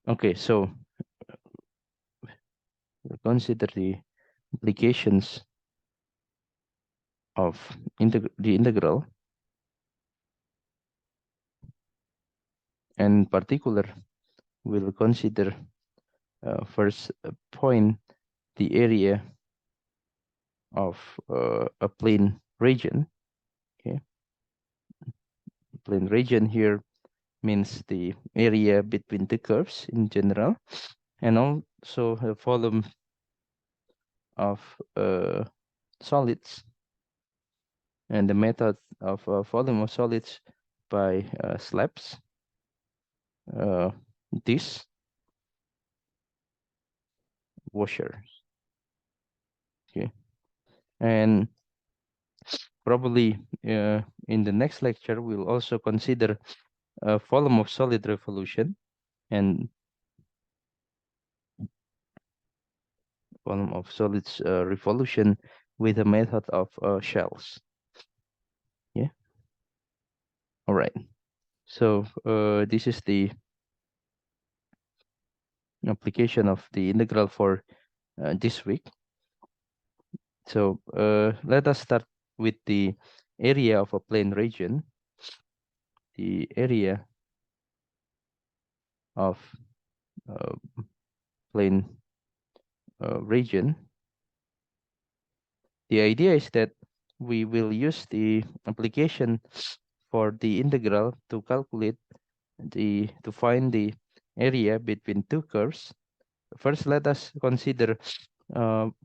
Okay, so we'll consider the implications of the integral, and in particular, we'll consider first point the area of a plane region. Okay, plane region here means the area between the curves in general, and also a volume of solids, and the method of volume of solids by slabs. This washer. Okay, and probably in the next lecture we'll also consider a volume of solid revolution and volume of solids revolution with a method of shells. Yeah. All right. So this is the application of the integral for this week. So let us start with the area of a plane region. The area of uh, plane region. The idea is that we will use the application for the integral to calculate to find the area between two curves. First, let us consider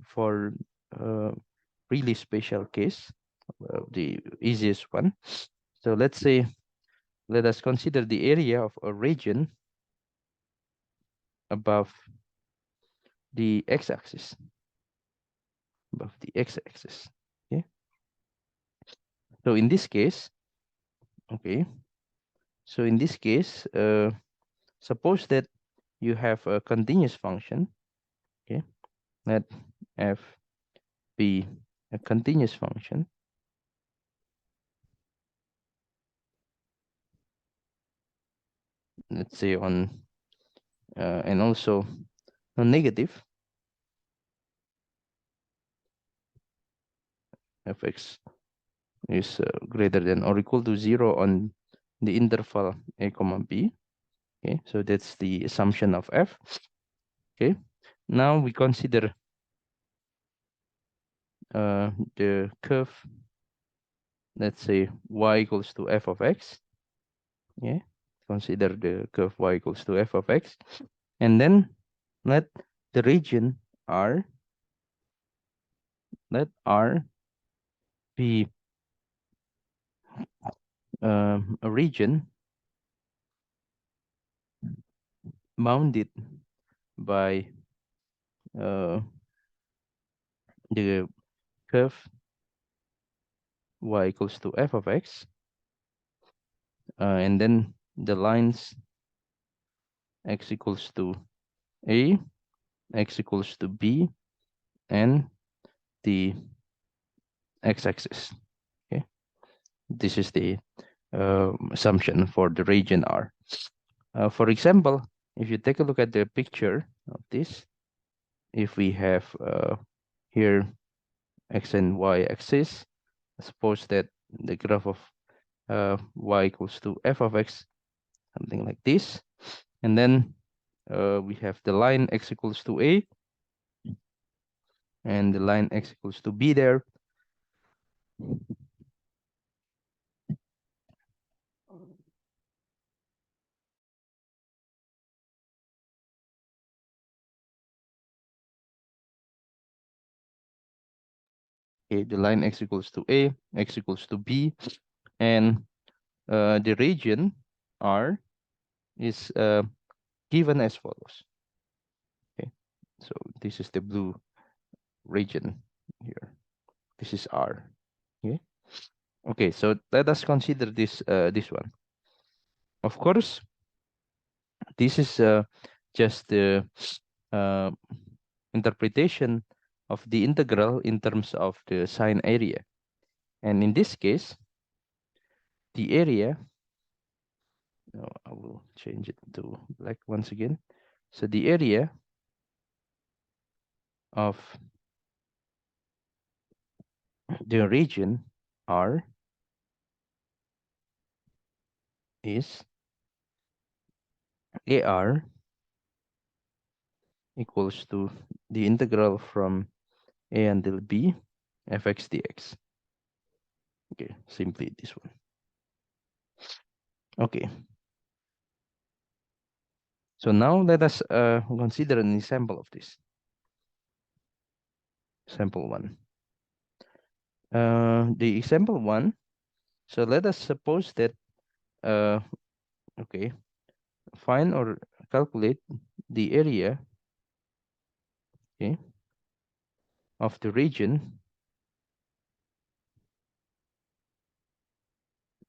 for really special case, the easiest one. So let's say, let us consider the area of a region above the x-axis, above the x-axis. Okay. So in this case, okay. So in this case, suppose that you have a continuous function. Okay. Let f be a continuous function. Let's say on and also non-negative, fx is greater than or equal to 0 on the interval a comma b. Okay, so that's the assumption of f. Okay, now we consider the curve. Let's say y equals to f of x. Yeah, consider the curve y equals to f of x, and then let the region R, let R be a region bounded by the curve y equals to f of x, and then the lines x equals to a, x equals to b, and the x-axis. Okay, this is the assumption for the region R. For example, if you take a look at the picture of this, if we have here x and y axis, suppose that the graph of y equals to f of x, something like this, and then we have the line x equals to a and the line x equals to b there. Okay, the line x equals to a, x equals to b, and the region R is given as follows. Okay, so this is the blue region here. This is R. Okay. Okay, so let us consider this one. Of course, this is just the uh, interpretation of the integral in terms of the sign area. And in this case, the area, I will change it to black once again. So the area of the region R is AR equals to the integral from A until B fx dx. Okay, simply this one. Okay. So now let us consider an example of this. Example 1. The example 1. So let us suppose that okay, find or calculate the area, okay, of the region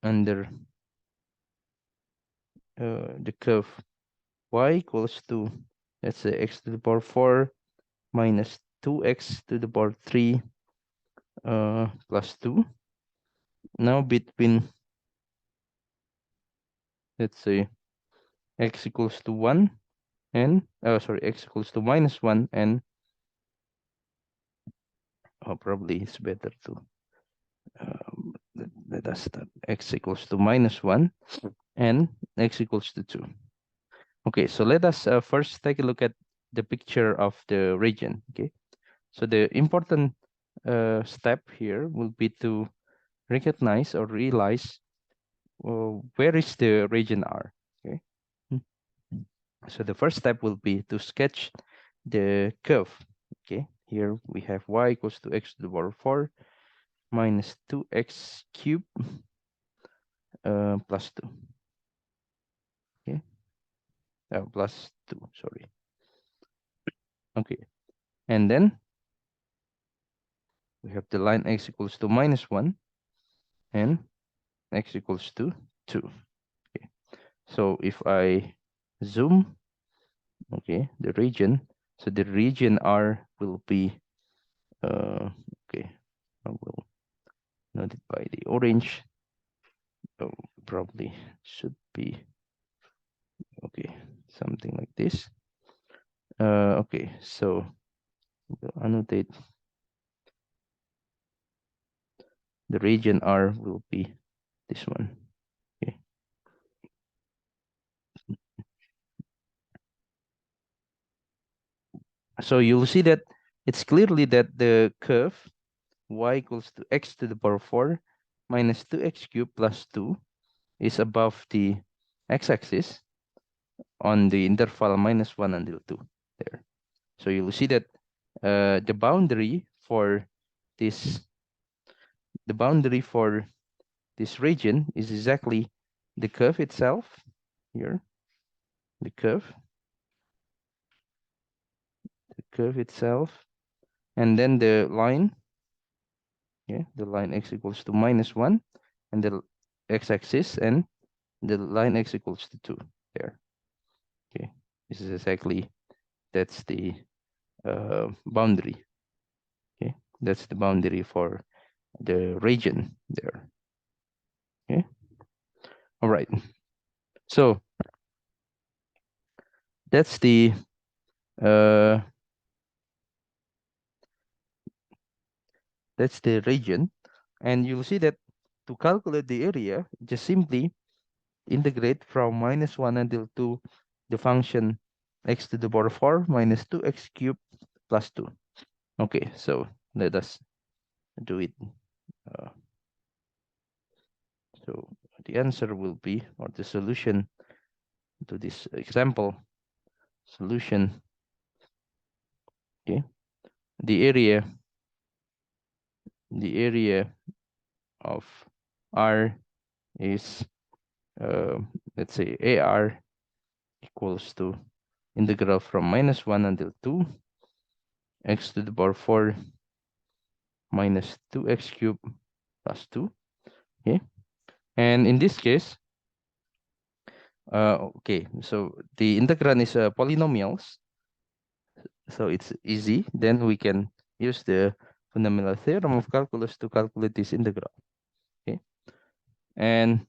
under the curve y equals to, let's say, x to the power 4 minus 2x to the power 3 plus 2. Now between, let's say, x equals to 1 and x equals to minus 1 and probably it's better to let us start x equals to minus 1 and x equals to 2. Okay, so let us first take a look at the picture of the region. Okay, so the important step here will be to recognize or realize where is the region R. Okay, so the first step will be to sketch the curve. Okay, here we have y equals to x to the power 4 minus 2x cubed plus 2. Okay, plus 2, sorry. Okay, and then we have the line x equals to minus 1 and x equals to 2. Okay, so if I zoom, okay, the region, so the region R will be okay, I will note it by the orange. Oh, probably should be okay, something like this. Okay, so we'll annotate the region R will be this one. Okay, so you'll see that it's clearly that the curve y equals to x to the power 4 minus 2x cubed plus 2 is above the x-axis on the interval minus 1 until 2 there. So you'll see that the boundary for this region is exactly the curve itself here, the curve itself, and then the line, yeah, the line x equals to minus 1 and the x-axis and the line x equals to 2 there. Okay, this is exactly, that's the boundary. Okay, that's the boundary for the region there. Okay, all right, so that's the region, and you'll see that to calculate the area, just simply integrate from minus 1 until 2 the function x to the power 4 minus 2x cubed plus 2. Okay, so let us do it. So the answer will be, or the solution to this example, solution, okay, the area of R is let's say AR equals to integral from minus 1 until 2 x to the power 4 minus 2x cubed plus 2. Okay, and in this case, okay, so the integrand is polynomials, so it's easy. Then we can use the fundamental theorem of calculus to calculate this integral. Okay, and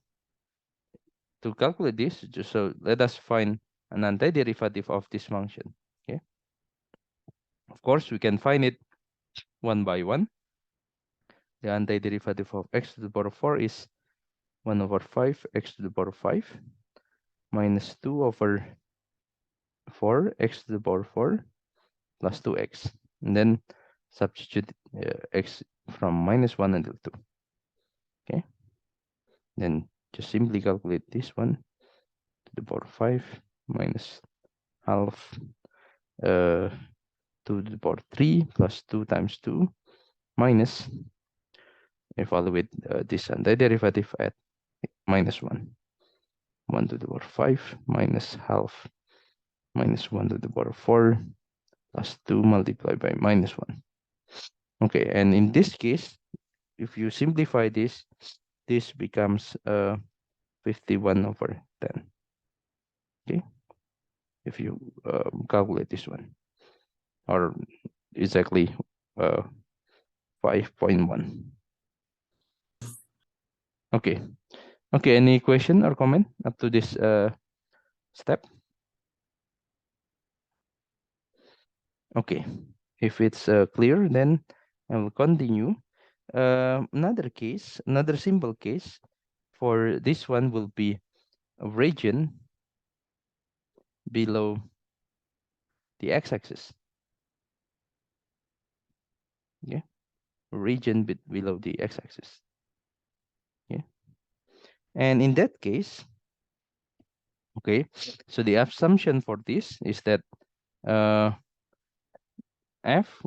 to calculate this, just so let us find an antiderivative of this function. Okay. Of course, we can find it one by one. The antiderivative of x to the power 4 is 1 over 5 x to the power 5 minus 2 over 4 x to the power 4 plus 2x. And then substitute x from -1 until 2. Okay. Then just simply calculate this one to the power 5 minus half 2 to the power 3 plus 2 times 2 minus, evaluate this antiderivative at -1. 1 to the power 5 minus half minus 1 to the power 4 plus 2 multiplied by -1. Okay, and in this case, if you simplify this, this becomes 51 over 10. Okay, if you calculate this one, or exactly 5.1. Okay. Okay, any question or comment up to this step? Okay, if it's clear, then I will continue. Another case, another simple case for this one will be a region below the x-axis. Yeah, region below the x-axis. Yeah, and in that case, okay, so the assumption for this is that f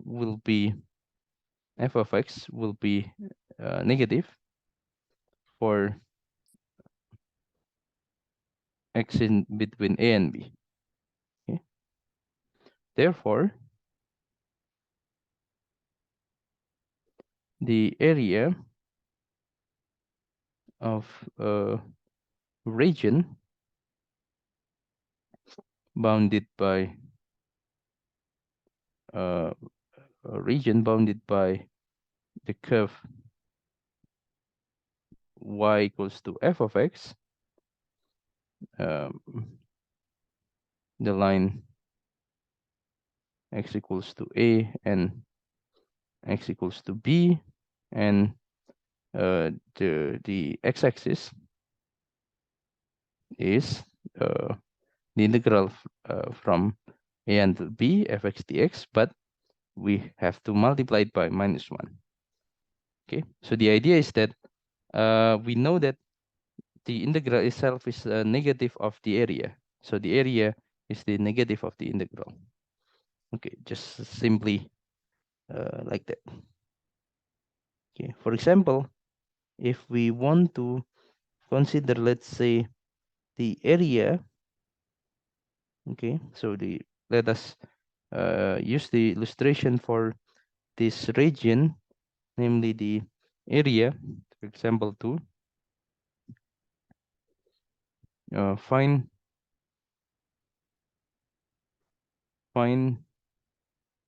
of x will be negative for x in between a and b. Okay. Therefore, the area of a region bounded by a region bounded by the curve y equals to f of x, the line x equals to a and x equals to b, and the x-axis is the integral from a until b fx dx, but we have to multiply it by -1. Okay, so the idea is that we know that the integral itself is a negative of the area. So the area is the negative of the integral. Okay, just simply like that. Okay, for example, if we want to consider, let's say, the area, okay, so let us use the illustration for this region, namely the area, for example, to find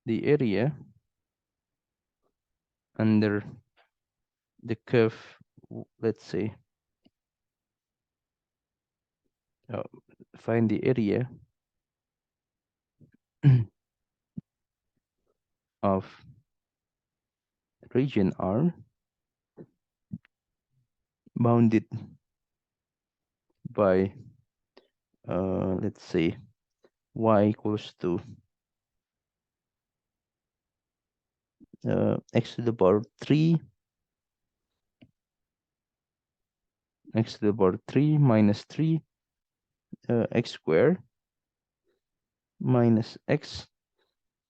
the area under the curve, let's say, find the area of region R bounded by let's say y equals to x to the power 3, x to the power 3 minus 3 x squared minus x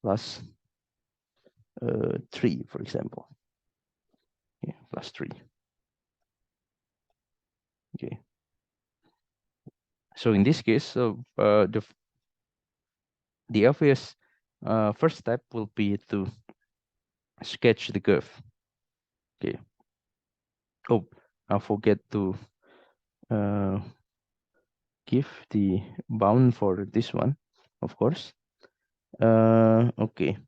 plus 3, for example. Yeah, plus 3. Okay. So in this case, the obvious first step will be to sketch the curve. Okay. Oh, I forget to give the bound for this one, of course. Okay.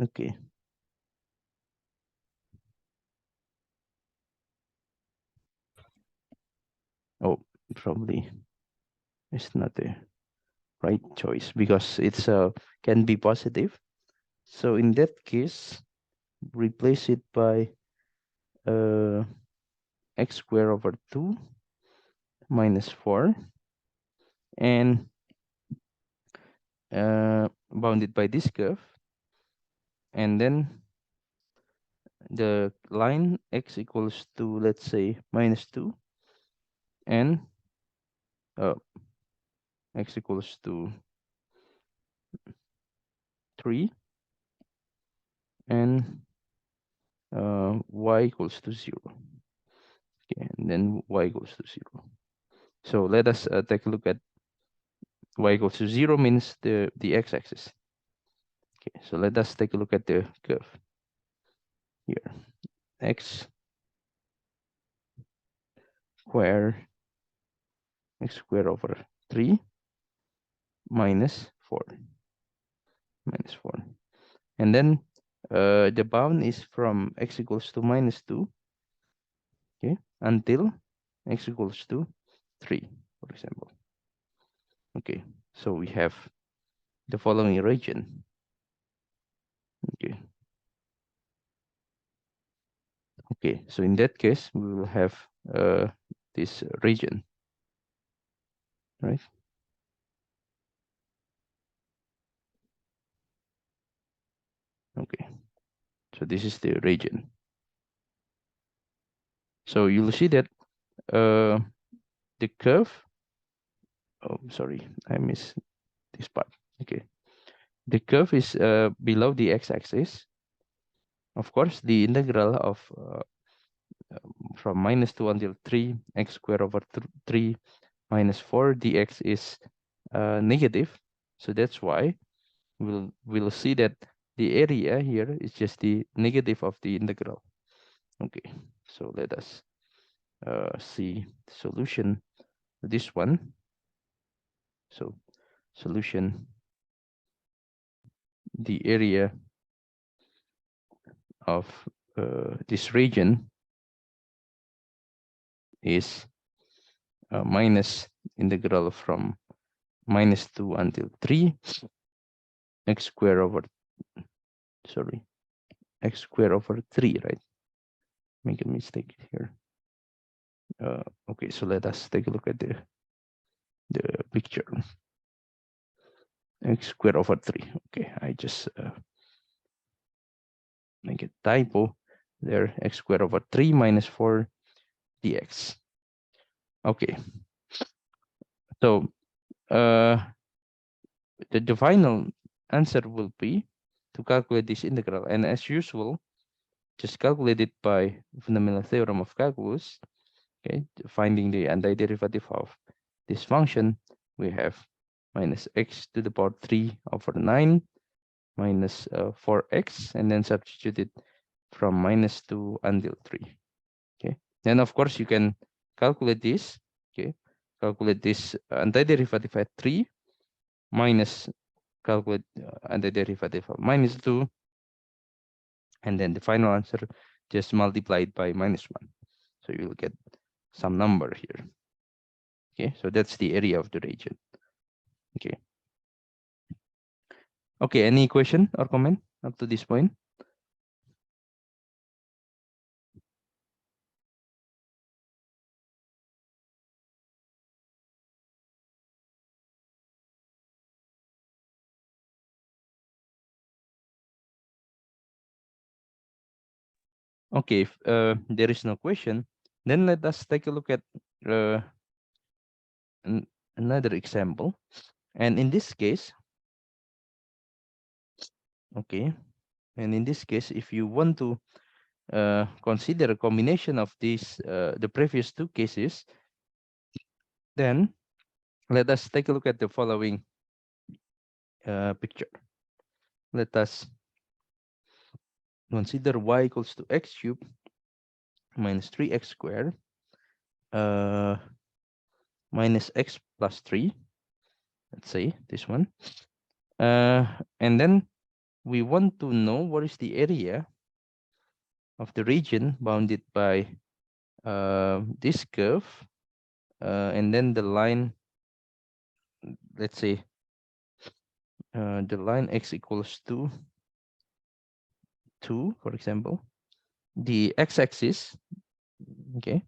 Okay. Oh, probably it's not the right choice because it's can be positive. So in that case, replace it by x squared over 2 minus 4 and bounded by this curve, and then the line x equals to, let's say, minus 2 and uh, x equals to 3 and y equals to 0. Okay, and then y equals to 0. So let us take a look at y equals to 0 means the x-axis. Okay, so let us take a look at the curve here. X square over 3 minus 4 and then the bound is from x equals to minus 2, okay, until x equals to 3, for example. Okay, so we have the following region. Okay, so in that case we will have this region, right? Okay, so this is the region. So you'll see that the curve, oh sorry, I missed this part. Okay, the curve is below the x-axis. Of course, the integral of from minus 2 until 3 x squared over 3 minus 4 dx is negative. So that's why we'll see that the area here is just the negative of the integral. Okay, so let us see the solution to this one. So solution, the area of this region is minus integral from minus 2 until 3 x squared over, sorry, x squared over 3, right? Make a mistake here. Okay, so let us take a look at the picture. X squared over 3. Okay, I just make a typo there. X squared over 3 minus 4 dx. Okay, so the final answer will be to calculate this integral, and as usual, just calculate it by fundamental theorem of calculus. Okay, finding the antiderivative of this function, we have minus x to the power 3 over 9 minus 4x, and then substitute it from minus 2 until 3. Okay, then of course you can calculate this. Okay, calculate this antiderivative at 3 minus calculate antiderivative of minus 2, and then the final answer just multiplied by minus 1. So you'll get some number here. Okay, so that's the area of the region. Okay. Okay, any question or comment up to this point? Okay, if there is no question, then let us take a look at another example. And in this case, okay, and in this case, if you want to consider a combination of these, the previous two cases, then let us take a look at the following picture. Let us consider y equals to x cubed minus 3x squared minus x plus 3. Let's say this one. And then we want to know what is the area of the region bounded by this curve and then the line, let's say the line x equals to 2, for example. The x-axis, okay,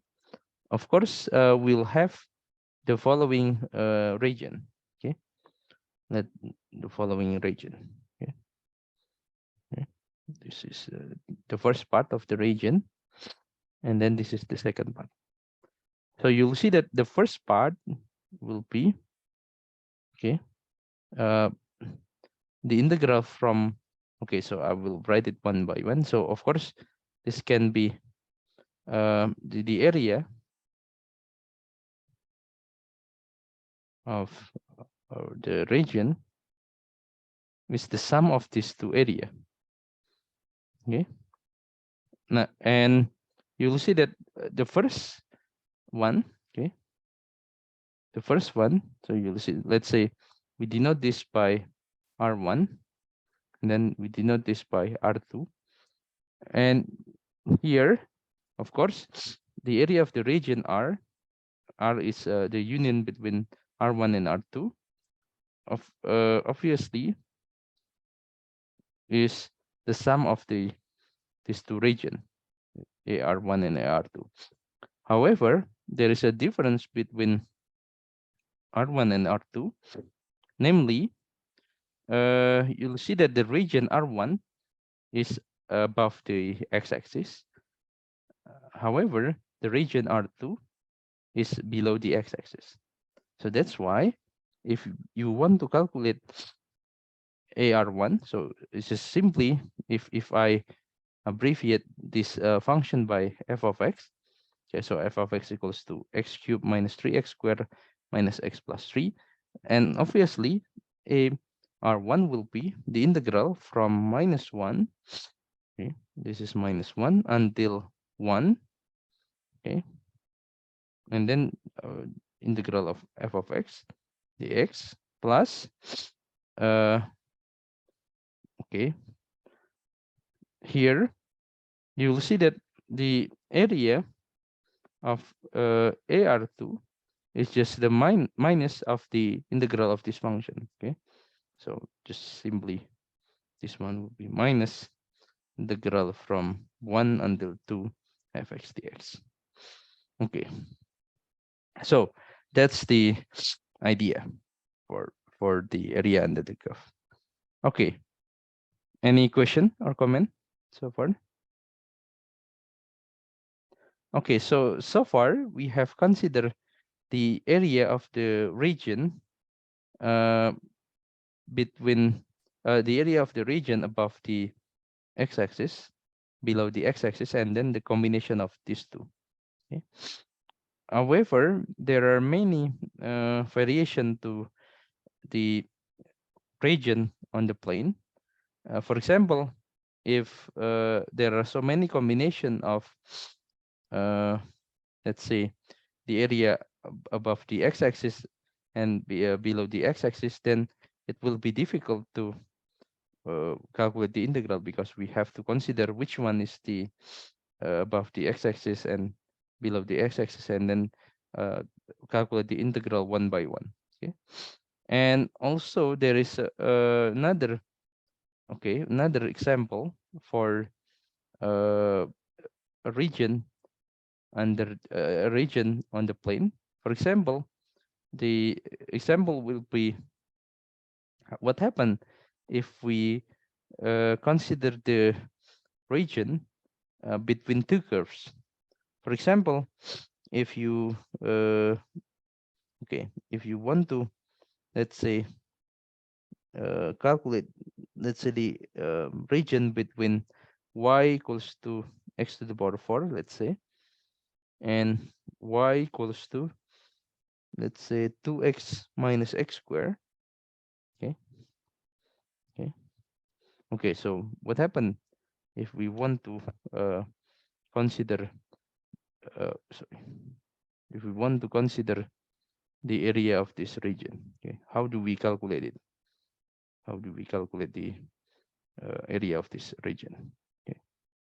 of course, we'll have the following region, okay, let the following region, okay, okay. This is the first part of the region, and then this is the second part. So you'll see that the first part will be, okay, uh, the integral from, okay, so I will write it one by one. So of course, this can be the area of the region is the sum of these two area. Okay, now, and you'll see that the first one, okay, the first one, so you'll see, let's say we denote this by R1, and then we denote this by R2, and here, of course, the area of the region R is the union between R1 and R2. Obviously, is the sum of these two region, AR1 and AR2. However, there is a difference between R1 and R2. Namely, you'll see that the region R1 is above the x-axis. However, the region R2 is below the x-axis. So that's why if you want to calculate AR1, so it's just simply if I abbreviate this function by f of x, okay, so f of x equals to x cubed minus 3x squared minus x plus 3, and obviously AR1 will be the integral from -1, okay, this is -1 until 1, okay, and then integral of f of x dx plus okay, here you will see that the area of AR2 is just the minus of the integral of this function. Okay, so just simply this one will be minus integral from 1 until 2 fx dx. Okay, so that's the idea for the area under the curve. Okay, any question or comment so far? Okay, so far we have considered the area of the region between the area of the region above the x-axis, below the x-axis, and then the combination of these two. Okay. However, there are many variation to the region on the plane. For example, if there are so many combination of let's say the area above the x-axis and below the x-axis, then it will be difficult to calculate the integral, because we have to consider which one is the above the x-axis and below the x-axis, and then calculate the integral one by one. Okay, and also there is another example for a region under a region on the plane. For example, the example will be what happened if we consider the region between two curves. For example, if you if you want to, let's say, calculate, let's say, the region between y equals to x to the power 4, let's say, and y equals to, let's say, 2x minus x squared. Okay. Okay, so what happened if we want to consider sorry, if we want to consider the area of this region? Okay, how do we calculate it? How do we calculate the area of this region? Okay,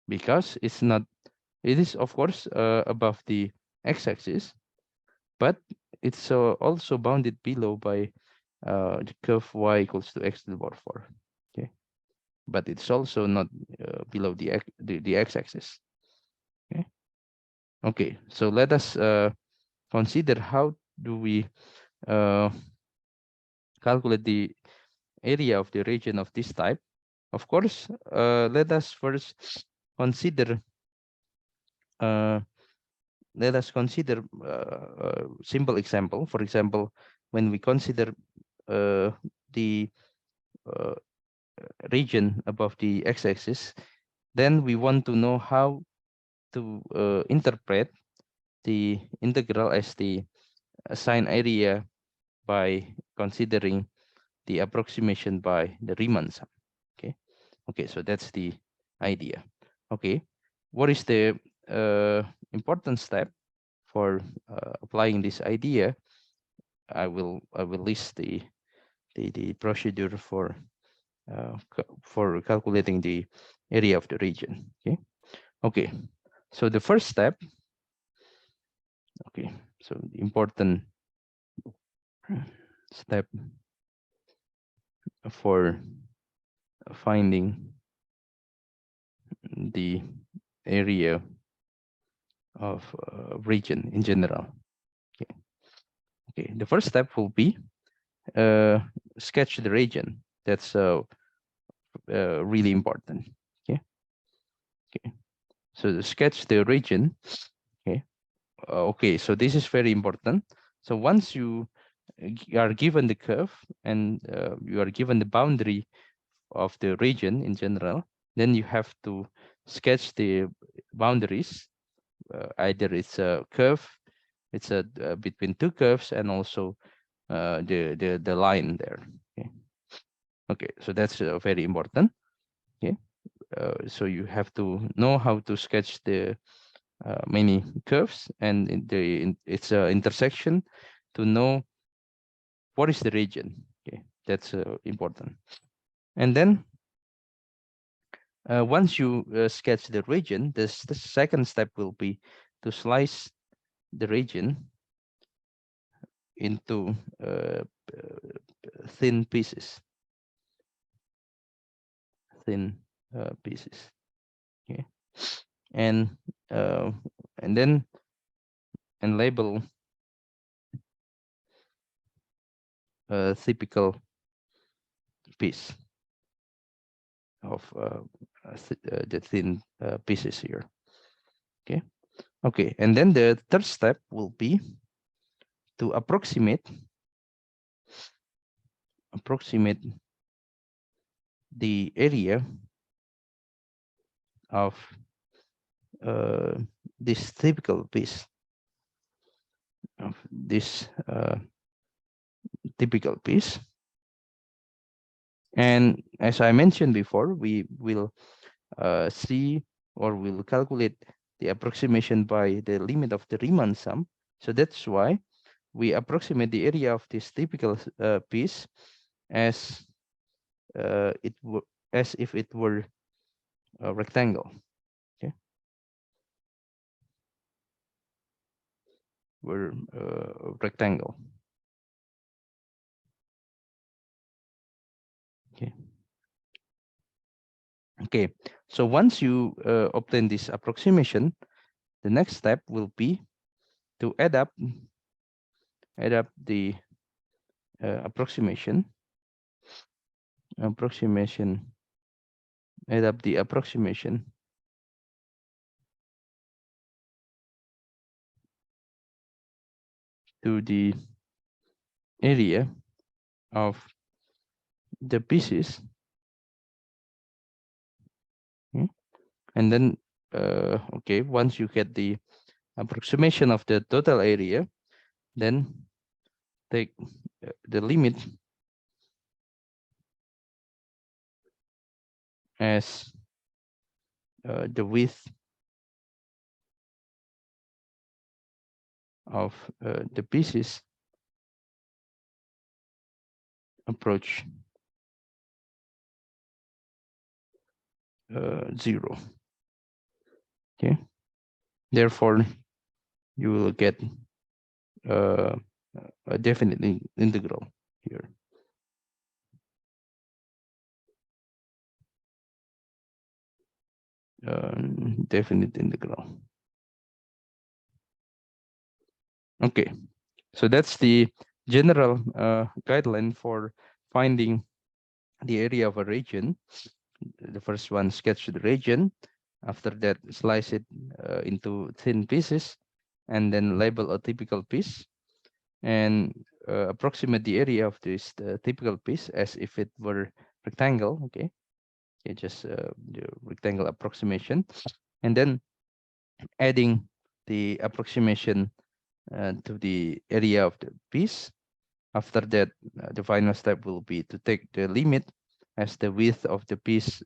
because it's not, it is of course above the x-axis, but it's also bounded below by the curve y equals to x to the power 4. Okay, but it's also not below the x-axis. Okay. Okay, so let us consider how do we uh, calculate the area of the region of this type. Of course, let us first consider uh, a simple example. For example, when we consider the uh, region above the x-axis, then we want to know how to interpret the integral as the assigned area by considering the approximation by the Riemann sum. Okay, so that's the idea. Okay, what is the important step for applying this idea? I will list the procedure for calculating the area of the region. Okay, so the first step. Okay, so the important step for finding the area of region in general. Okay, the first step will be sketch the region. That's really important. Okay, so to sketch the region. Okay, so this is very important. So once you are given the curve and you are given the boundary of the region in general, then you have to sketch the boundaries. Either it's a curve, it's a between two curves, and also the line there. Okay, so that's very important. So you have to know how to sketch the many curves and its intersection to know what is the region. That's important. And then once you sketch the region, the second step will be to slice the region into thin pieces. Okay, and then label a typical piece of the thin pieces here. Okay, and then the third step will be to approximate the area of this typical piece and as I mentioned before, we will see or we'll calculate the approximation by the limit of the Riemann sum. So that's why we approximate the area of this typical piece as if it were a rectangle. Rectangle. Okay, so once you obtain this approximation, the next step will be to add up the approximation to the area of the pieces. And then okay, once you get the approximation of the total area, then take the limit as the width of the pieces approach 0. Okay, therefore you will get a definite integral here. Definite integral. Okay, so that's the general guideline for finding the area of a region. The first one, sketch the region. After that, slice it into thin pieces, and then label a typical piece, and approximate the area of this typical piece as if it were rectangle. Okay, just the rectangle approximation, and then adding the approximation to the area of the piece. After that, the final step will be to take the limit as the width of the piece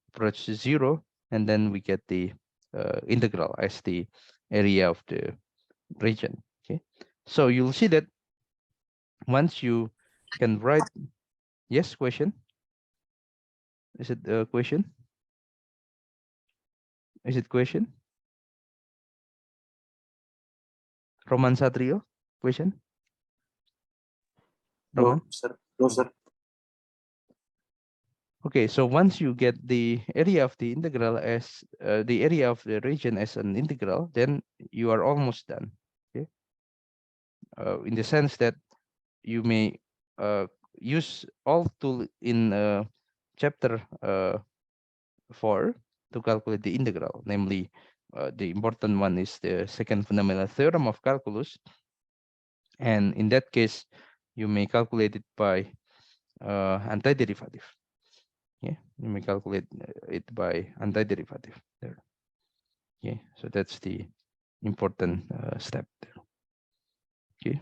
approaches 0, and then we get the integral as the area of the region. Okay, so you'll see that once you can write, yes, question, is it a question, is it question, Roman Satrio, question, Roman? No, sir. No, sir. Okay, so once you get the area of the integral as the area of the region as an integral, then you are almost done. Okay, in the sense that you may use all tool in chapter 4 to calculate the integral. Namely, the important one is the second fundamental theorem of calculus, and in that case, you may calculate it by antiderivative. Yeah, you may calculate it by antiderivative there. Okay, so that's the important step there. Okay.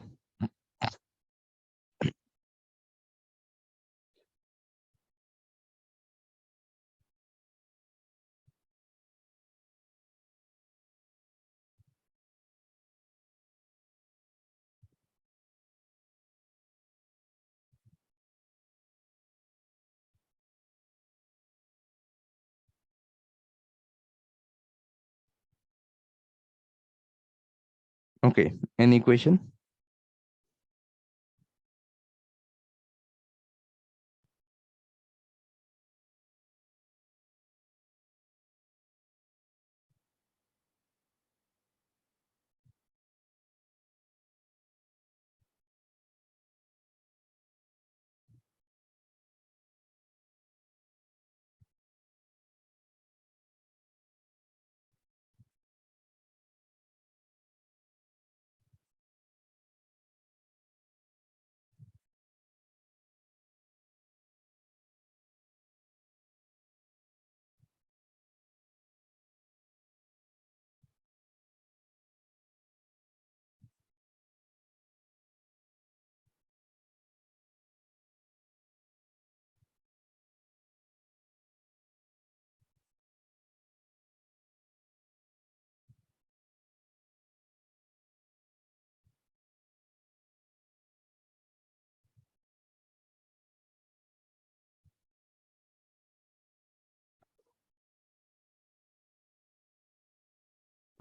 Okay, any question?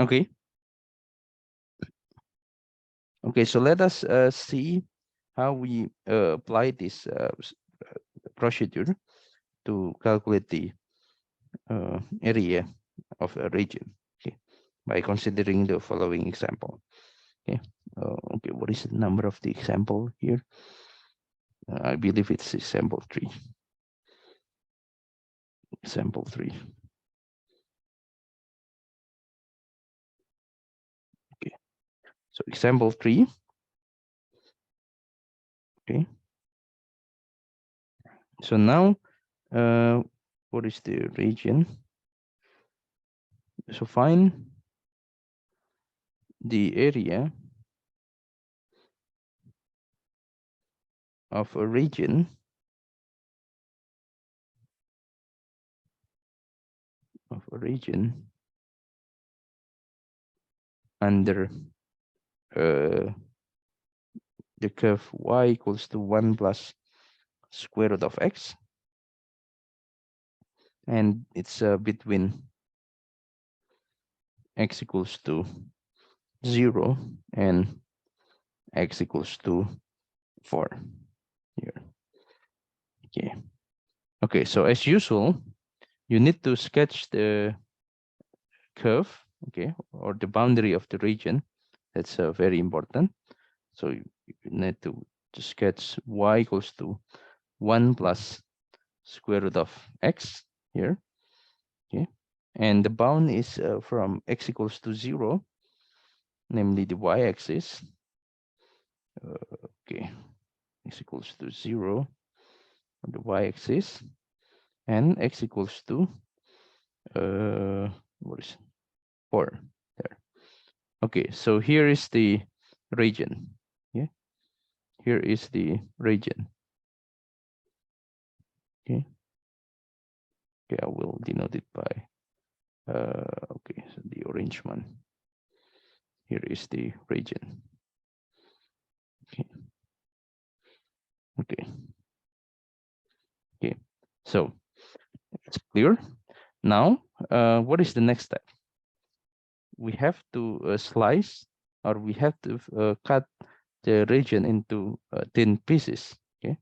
Okay. Okay, so let us see how we apply this procedure to calculate the area of a region. Okay, by considering the following example. Okay, okay, what is the number of the example here? I believe it's example 3. Example 3. Okay, so example 3. Okay, so now what is the region? So find the area of a region under the curve y equals to 1 plus square root of x, and it's between x equals to 0 and x equals to 4 here. Okay. Okay, so as usual, you need to sketch the curve, okay, or the boundary of the region. That's very important. So you need to sketch y equals to 1 plus square root of x here. Okay, and the bound is from x equals to 0, namely the y-axis. Okay, x equals to 0 on the y-axis, and x equals to what is 4 there. Okay, so here is the region. Yeah, here is the region. Okay, okay, I will denote it by okay, so the orange one. Here is the region. Okay, okay, okay. So it's clear. Now, what is the next step? We have to slice, or we have to cut the region into thin pieces. Okay,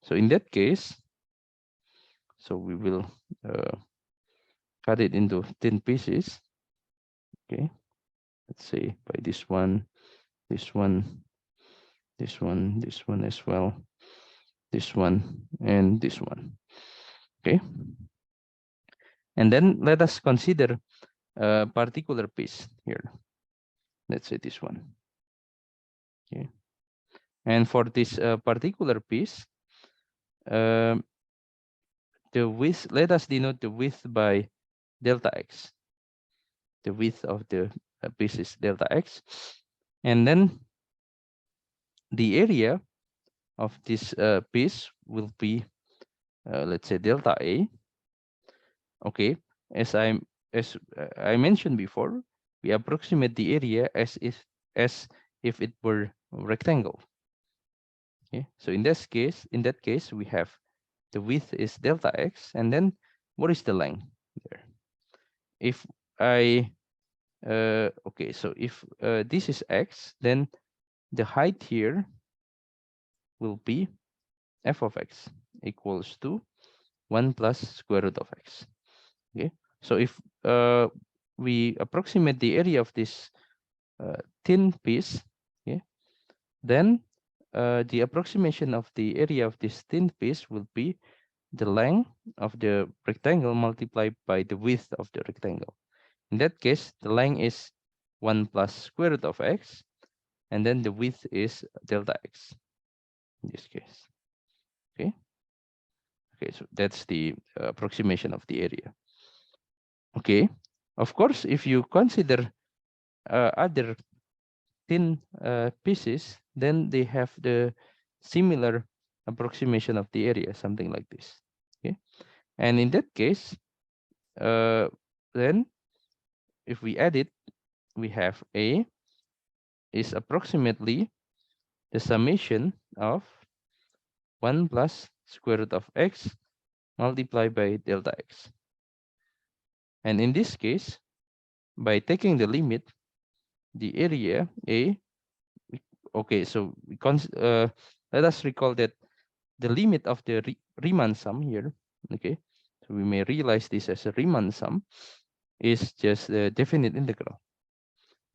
so in that case, so we will cut it into thin pieces. Okay, let's say by this one, this one, this one, this one as well, this one, and this one. Okay, and then let us consider a particular piece here. Let's say this one. Okay, and for this particular piece, the width, let us denote the width by delta x. The width of the piece is delta x, and then the area of this piece will be let's say delta a. Okay, as I mentioned before, we approximate the area as if it were a rectangle. Okay, so in that case, we have the width is delta x, and then what is the length there? If I okay, so if this is x, then the height here will be f of x equals to 1 plus square root of x. Okay, so if we approximate the area of this thin piece, okay, then the approximation of the area of this thin piece will be the length of the rectangle multiplied by the width of the rectangle. In that case, the length is 1 plus square root of x, and then the width is delta x in this case. Okay. Okay, so that's the approximation of the area. Okay. Of course, if you consider other thin pieces, then they have the similar approximation of the area, something like this. Okay, and in that case, then if we add it, we have A is approximately the summation of 1 plus square root of x multiplied by delta x. And in this case, by taking the limit, the area A, okay, so let us recall that the limit of the Riemann sum here, okay, so we may realize this as a Riemann sum, is just a definite integral.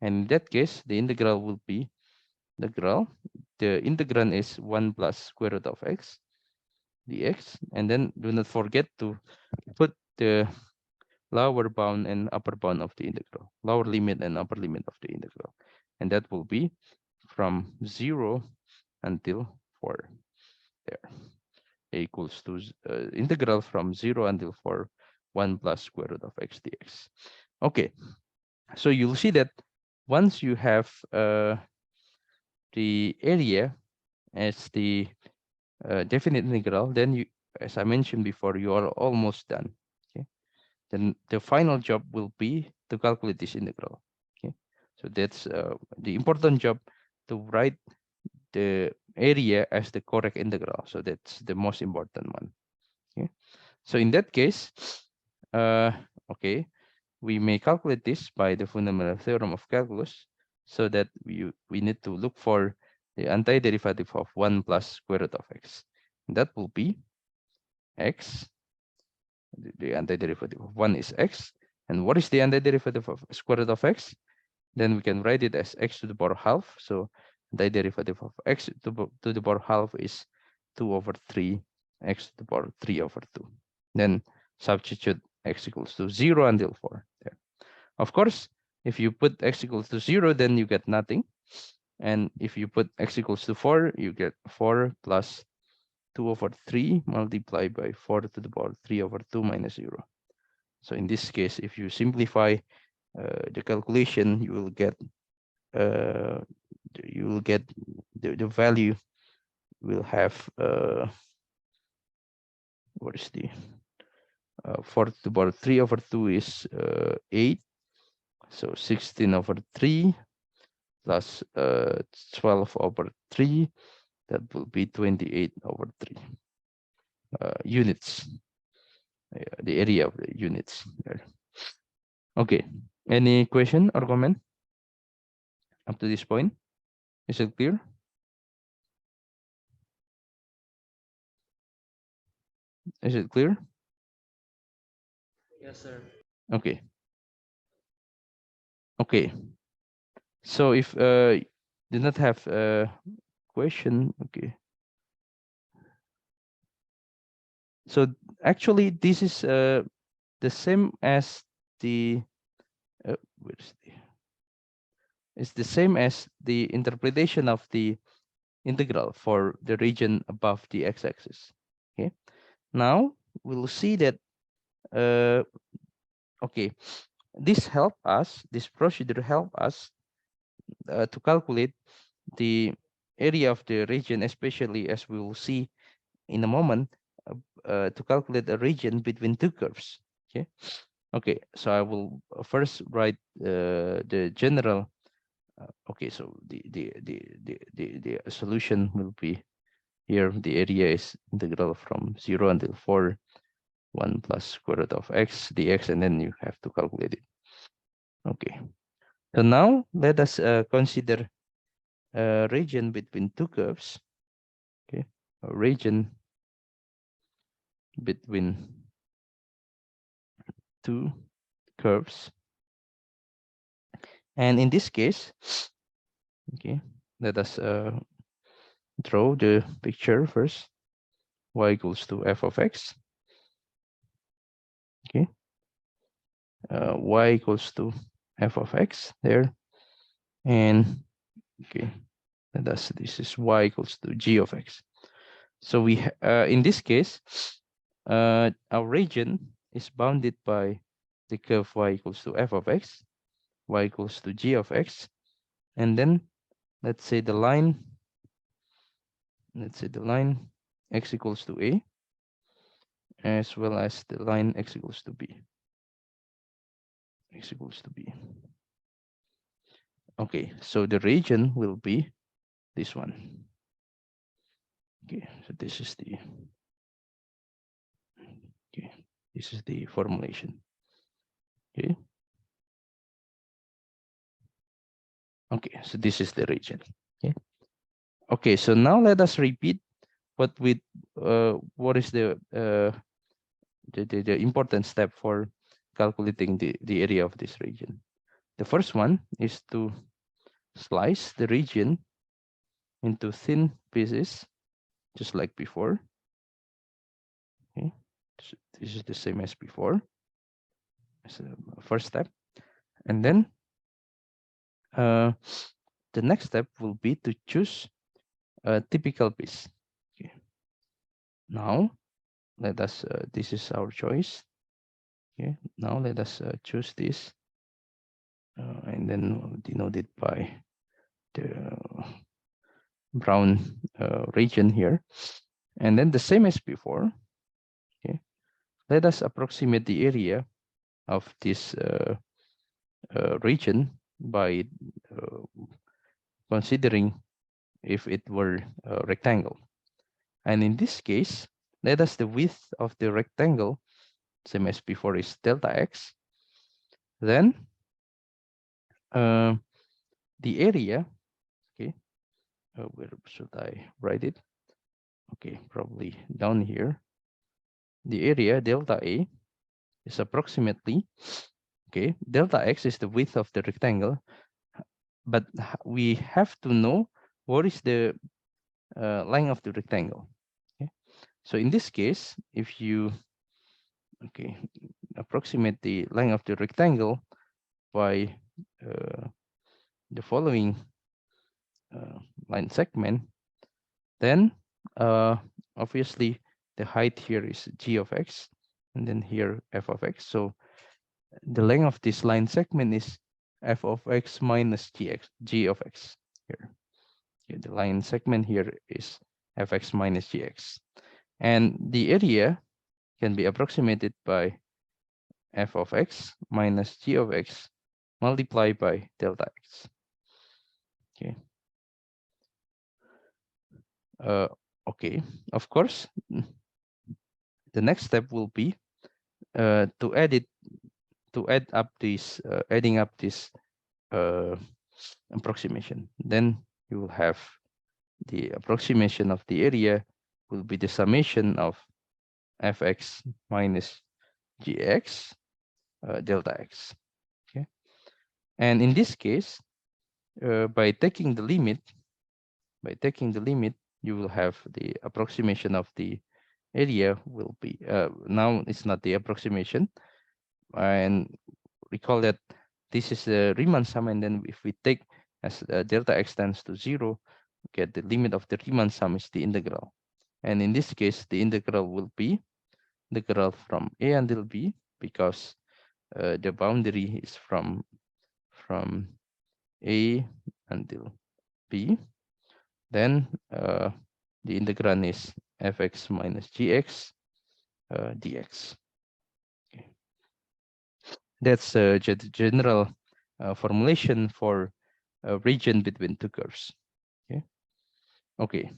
And in that case, the integral will be the integrand is 1 plus square root of x dx. And then do not forget to put the lower bound and upper bound of the integral, lower limit and upper limit of the integral. And that will be from 0 until 4 there. A equals to integral from 0 until 4, 1 plus square root of x dx. Okay, so you'll see that once you have the area as the definite integral, then you, as I mentioned before, you are almost done. Okay, then the final job will be to calculate this integral. Okay, so that's the important job, to write the area as the correct integral. So that's the most important one. Okay, so in that case, okay, we may calculate this by the fundamental theorem of calculus. so that we need to look for the antiderivative of 1 plus square root of x. That will be x. The antiderivative of 1 is x. And what is the antiderivative of square root of x? Then we can write it as x to the power half. So the derivative of x to the power half is 2 over 3 x to the power 3 over 2. Then substitute x equals to 0 until 4. There. Of course, if you put x equals to 0, then you get nothing. And if you put x equals to 4, you get 4 plus 2 over 3 multiplied by 4 to the power 3 over 2 minus 0. So in this case, if you simplify the calculation, you will get the value will have what is the 4 to the power 3 over 2 is 8. So 16 over 3 plus 12 over 3, that will be 28 over 3 units, the area of the units there. Okay, any question or comment up to this point? Is it clear? Is it clear? Yes, sir. Okay. Okay. So if do not have a question, okay. So actually, this is the same as the where's the? It's the same as the interpretation of the integral for the region above the x-axis. Okay. Now we'll see that. Okay, this procedure help us to calculate the area of the region, especially as we will see in a moment, to calculate a region between two curves. Okay. Okay, so I will first write the general. Okay, so the solution will be here. The area is integral from 0 until 4, 1 plus square root of x dx, and then you have to calculate it. Okay, so now let us consider a region between two curves. Okay, a region between two curves, and in this case, okay, let us draw the picture first. Y equals to f of x. Okay, y equals to f of x there, and okay, this is y equals to g of x. So we in this case, our region is bounded by the curve y equals to f of x, y equals to g of x, and then let's say the line x equals to a, as well as the line x equals to b. X equals to b. Okay, so the region will be this one. Okay, so this is the formulation. Okay. Okay, so this is the region. Okay. Okay, so now let us repeat what is the important step for calculating the area of this region. The first one is to slice the region into thin pieces, just like before. Okay, so this is the same as before. As the first step, and then the next step will be to choose a typical piece. Okay. Now let us. This is our choice. Okay. Now let us choose this, and then denote it by the brown region here, and then the same as before. Okay. Let us approximate the area of this region by considering if it were a rectangle. And in this case, let us the width of the rectangle, same as before, is delta x. Then the the area, okay, where should I write it? Okay, probably down here. The area delta A is approximately, okay, delta X is the width of the rectangle, but we have to know what is the length of the rectangle. Okay, so in this case, if you approximate the length of the rectangle by the following line segment, then obviously the height here is g of x, and then here f of x. So the length of this line segment is f of x minus g of x here. Okay, the line segment here is fx minus gx. And the area can be approximated by f of x minus g of x multiplied by delta x. Okay. Okay. Of course, the next step will be to add up this adding up this approximation. Then you will have the approximation of the area will be the summation of fx minus gx delta x. Okay, and in this case, by taking the limit, you will have the approximation of the area will be now it's not the approximation, and recall that this is the Riemann sum, and then if we take as delta x tends to 0, get the limit of the Riemann sum is the integral, and in this case the integral will be integral from a until b, because the boundary is from a until b. Then the integrand is fx minus gx dx. Okay. That's a general formulation for a region between two curves. Okay. Okay.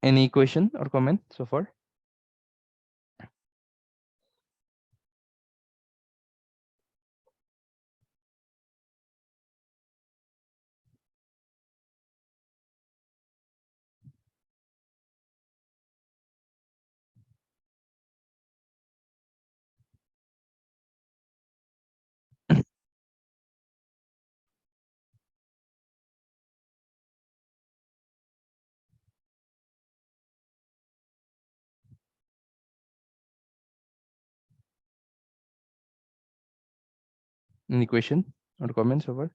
Any question or comment so far? Any question or comment so far?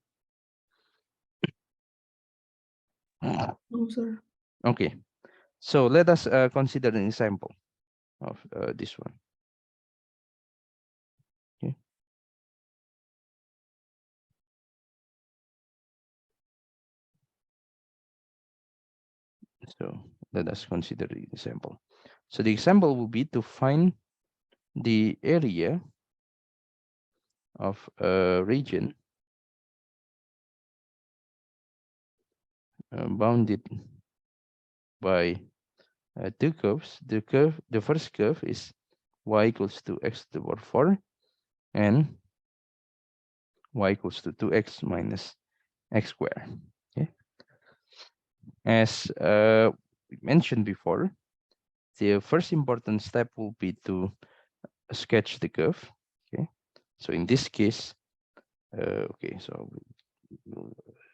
No, sir. Okay. So let us consider an example of this one. Okay. So let us consider the example. So the example will be to find the area of a region bounded by two curves. The first curve is y equals to x to the power 4 and y equals to 2x minus x squared. Okay. As we mentioned before, the first important step will be to sketch the curve. Okay. So in this case, okay, so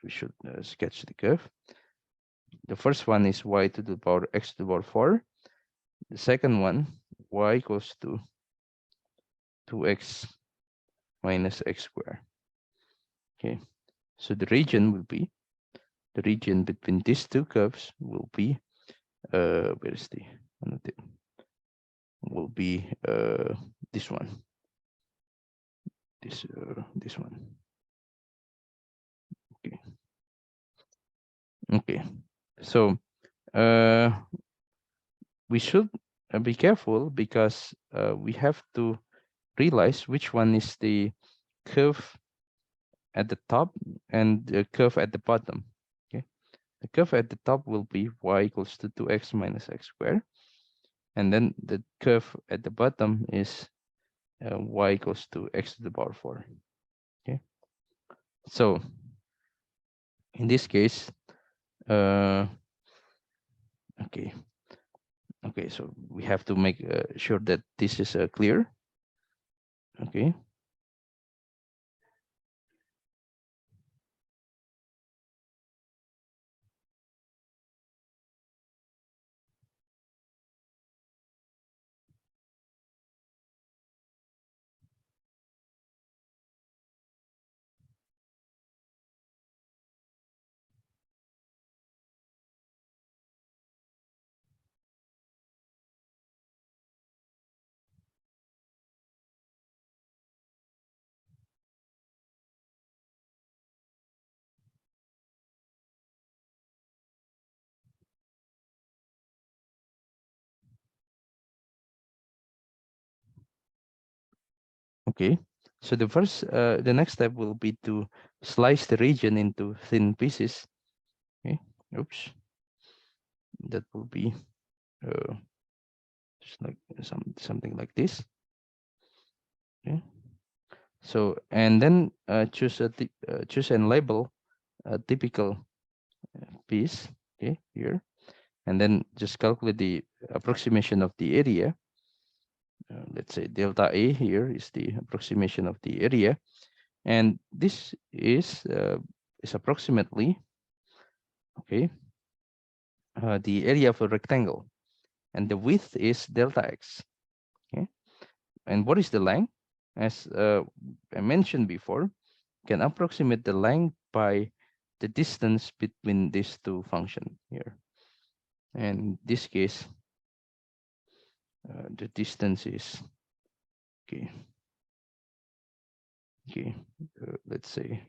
we should sketch the curve. The first one is y to the power x to the power 4. The second one, y equals to 2x minus x squared. Okay, so the region between these two curves will be where is the will be this one, this one. Okay, okay, so we should be careful, because we have to realize which one is the curve at the top and the curve at the bottom. Okay, the curve at the top will be y equals to 2x minus x squared, and then the curve at the bottom is y equals to x to the power 4. Okay, So in this case, okay, so we have to make sure that this is clear. Okay. Okay, so the next step will be to slice the region into thin pieces. Okay, oops, that will be uh, just like something like this. Okay, so and then choose and label a typical piece. Okay, here, and then just calculate the approximation of the area. Let's say delta A here is the approximation of the area, and this is approximately, okay, the area of a rectangle, and the width is delta x. Okay, and what is the length? As I mentioned before, can approximate the length by the distance between these two functions here. And in this case, the distance is okay. Okay, let's say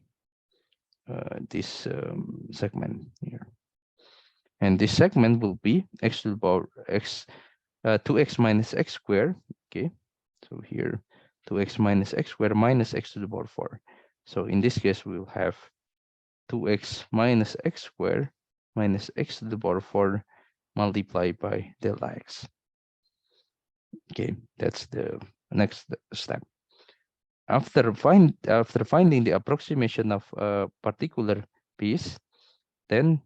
this segment here, and this segment will be x to the power x 2x minus x squared. Okay, so here 2x minus x squared minus x to the power 4. So in this case, we will have 2x minus x squared minus x to the power 4 multiplied by delta x. Okay, that's the next step. After finding the approximation of a particular piece, then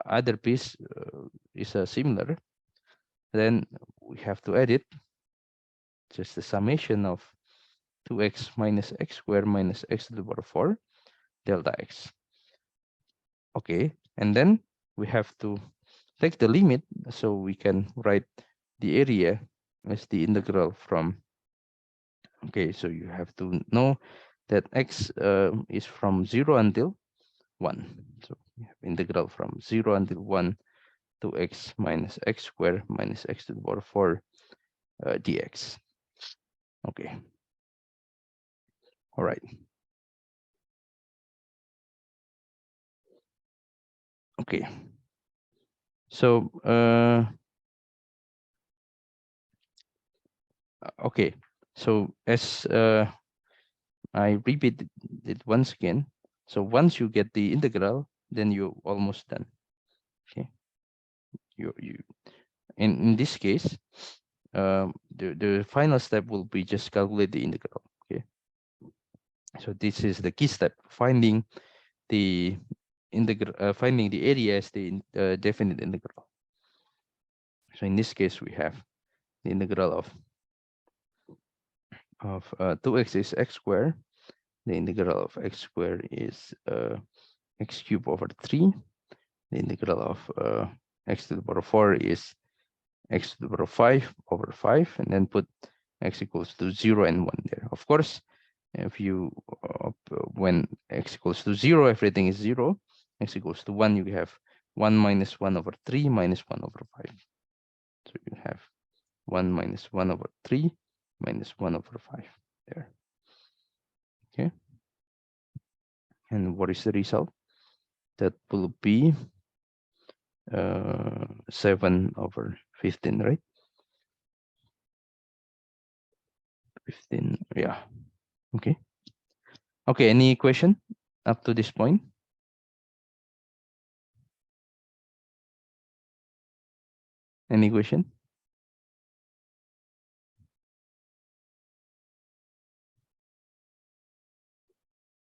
other piece is similar. Then we have to edit just the summation of 2x minus x squared minus x to the power 4 delta x. Okay, and then we have to take the limit so we can write the area as the integral from. Okay, so you have to know that x is from 0 until 1. So we have integral from 0 until 1 to x minus x squared minus x to the power 4 dx. Okay. All right. Okay. So okay. So as I repeat it once again. So once you get the integral, then you're almost done. Okay. You in this case, the final step will be just calculate the integral. Okay. So this is the key step: finding the integral, finding the area as the definite integral. So in this case, we have the integral of 2x is x squared. The integral of x squared is x cubed over 3. The integral of x to the power 4 is x to the power 5 over 5, and then put x equals to 0 and 1 there. Of course, if you when x equals to 0, everything is 0. X equals to 1, you have 1 minus 1 over 3 minus 1 over 5. So you have 1 minus 1 over 3 minus 1 over 5 there. Okay. And what is the result? That will be 7 over 15, right? 15, yeah. Okay. Okay, any question up to this point? Any question?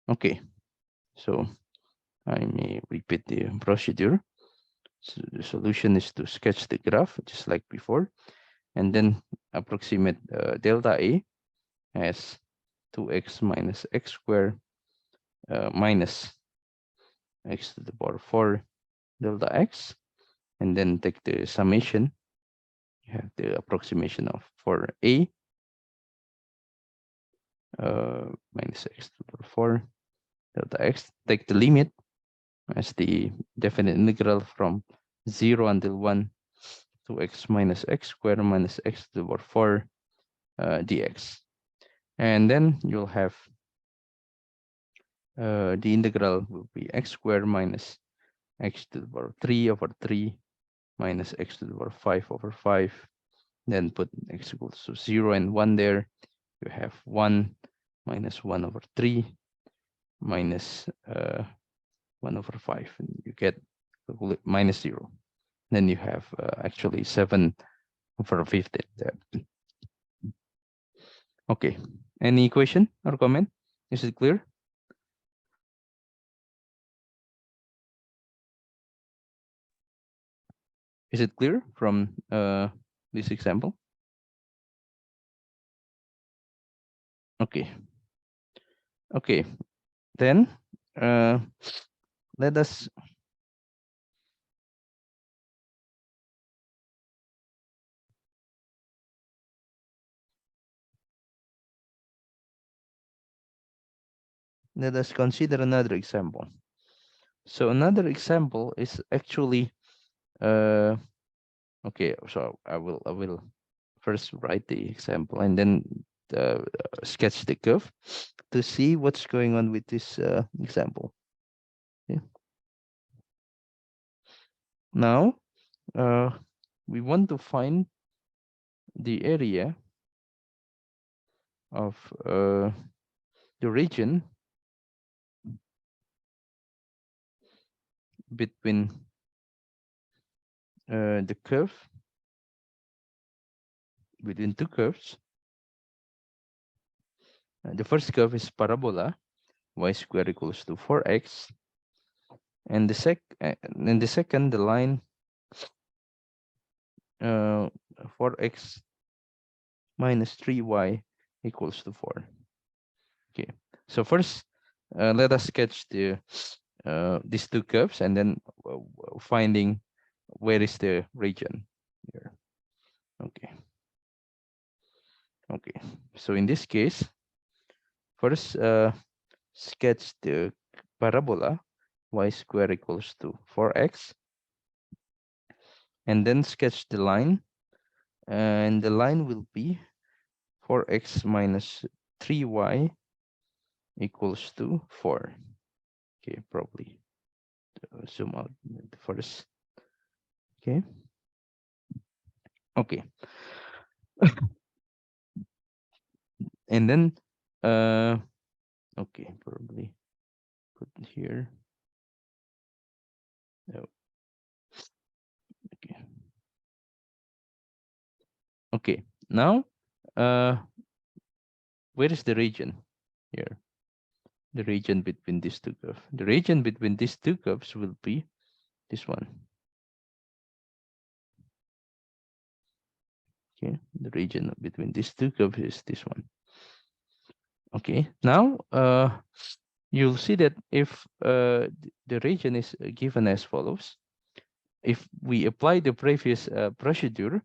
Okay, so I may repeat the procedure. So the solution is to sketch the graph just like before, and then approximate delta A as 2x minus x squared minus x to the power 4 delta x, and then take the summation. You have the approximation of for A minus x to the power 4 delta x. Take the limit as the definite integral from 0 until 1 to x minus x squared minus x to the power 4 dx. And then you'll have the integral will be x squared minus x to the power 3 over 3 minus x to the power 5 over 5. Then put x equals to 0 and 1 there. You have 1 minus 1 over 3 minus 1 over 5. And you get minus 0. Then you have actually 7 over 15 there. Okay. Any question or comment? Is it clear? Is it clear from this example? Okay. Okay. Then let us consider another example. So another example is actually okay. So I will first write the example and then sketch the curve to see what's going on with this example. Okay. Now we want to find the area of the region between the curve between two curves. The first curve is parabola, y squared equals to 4x, and the second the line 4x minus 3y equals to 4. Okay, so first let us sketch the these two curves and then finding where is the region here. Okay. Okay, so in this case, first sketch the parabola y squared equals to 4x, and then sketch the line, and the line will be 4x minus 3y equals to 4. Okay, probably zoom out first. Okay. Okay. And then okay, probably put it here. Oh. Okay. Okay. Now where is the region here? The region between these two curves. The region between these two curves will be this one. Okay, the region between these two curves is this one. Okay, now you'll see that if the region is given as follows, if we apply the previous procedure,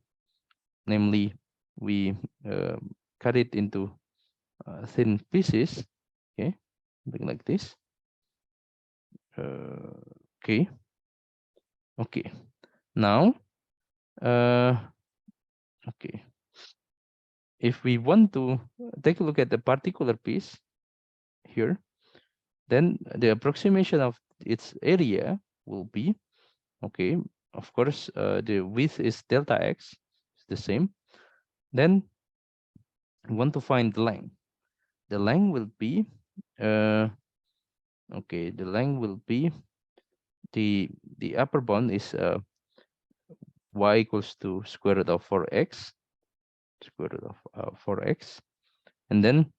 namely we cut it into thin pieces, okay, something like this. Okay. Okay. Now, okay. If we want to take a look at the particular piece here, then the approximation of its area will be, okay, of course, the width is delta x, it's the same. Then we want to find the length. The length will be, okay, the length will be, the upper bound is y equals to square root of 4x, square root of 4x. And then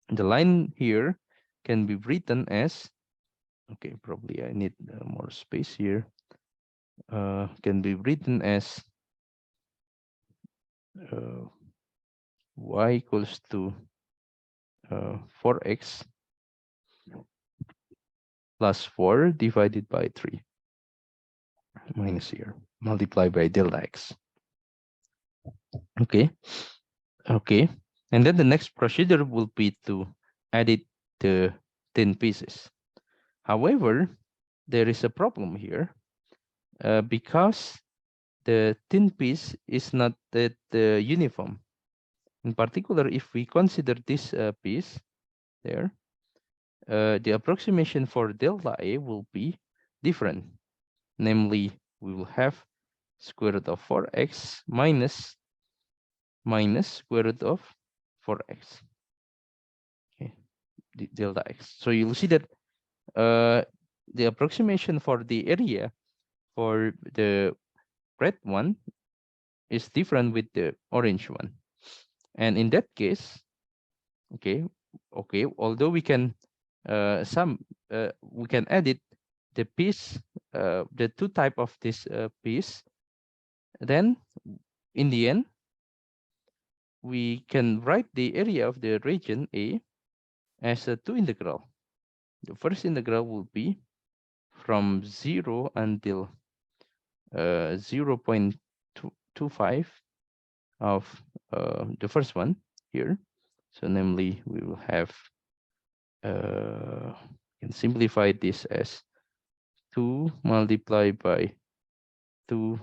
the line here can be written as, okay, probably I need more space here, can be written as y equals to 4x plus 4 divided by 3 minus here, multiplied by delta x. Okay, okay. And then the next procedure will be to edit the 10 pieces. However, there is a problem here because the thin piece is not that uniform. In particular, if we consider this piece there, the approximation for delta A will be different. Namely, we will have square root of 4x minus square root of 4x. Okay, the delta x. So you'll see that the approximation for the area for the red one is different with the orange one. And in that case, okay, although we can we can edit the piece, the two type of this piece, then in the end we can write the area of the region A as a two integral. The first integral will be from 0 until 0.25 of the first one here. So namely, we will have can simplify this as 2 multiplied by 2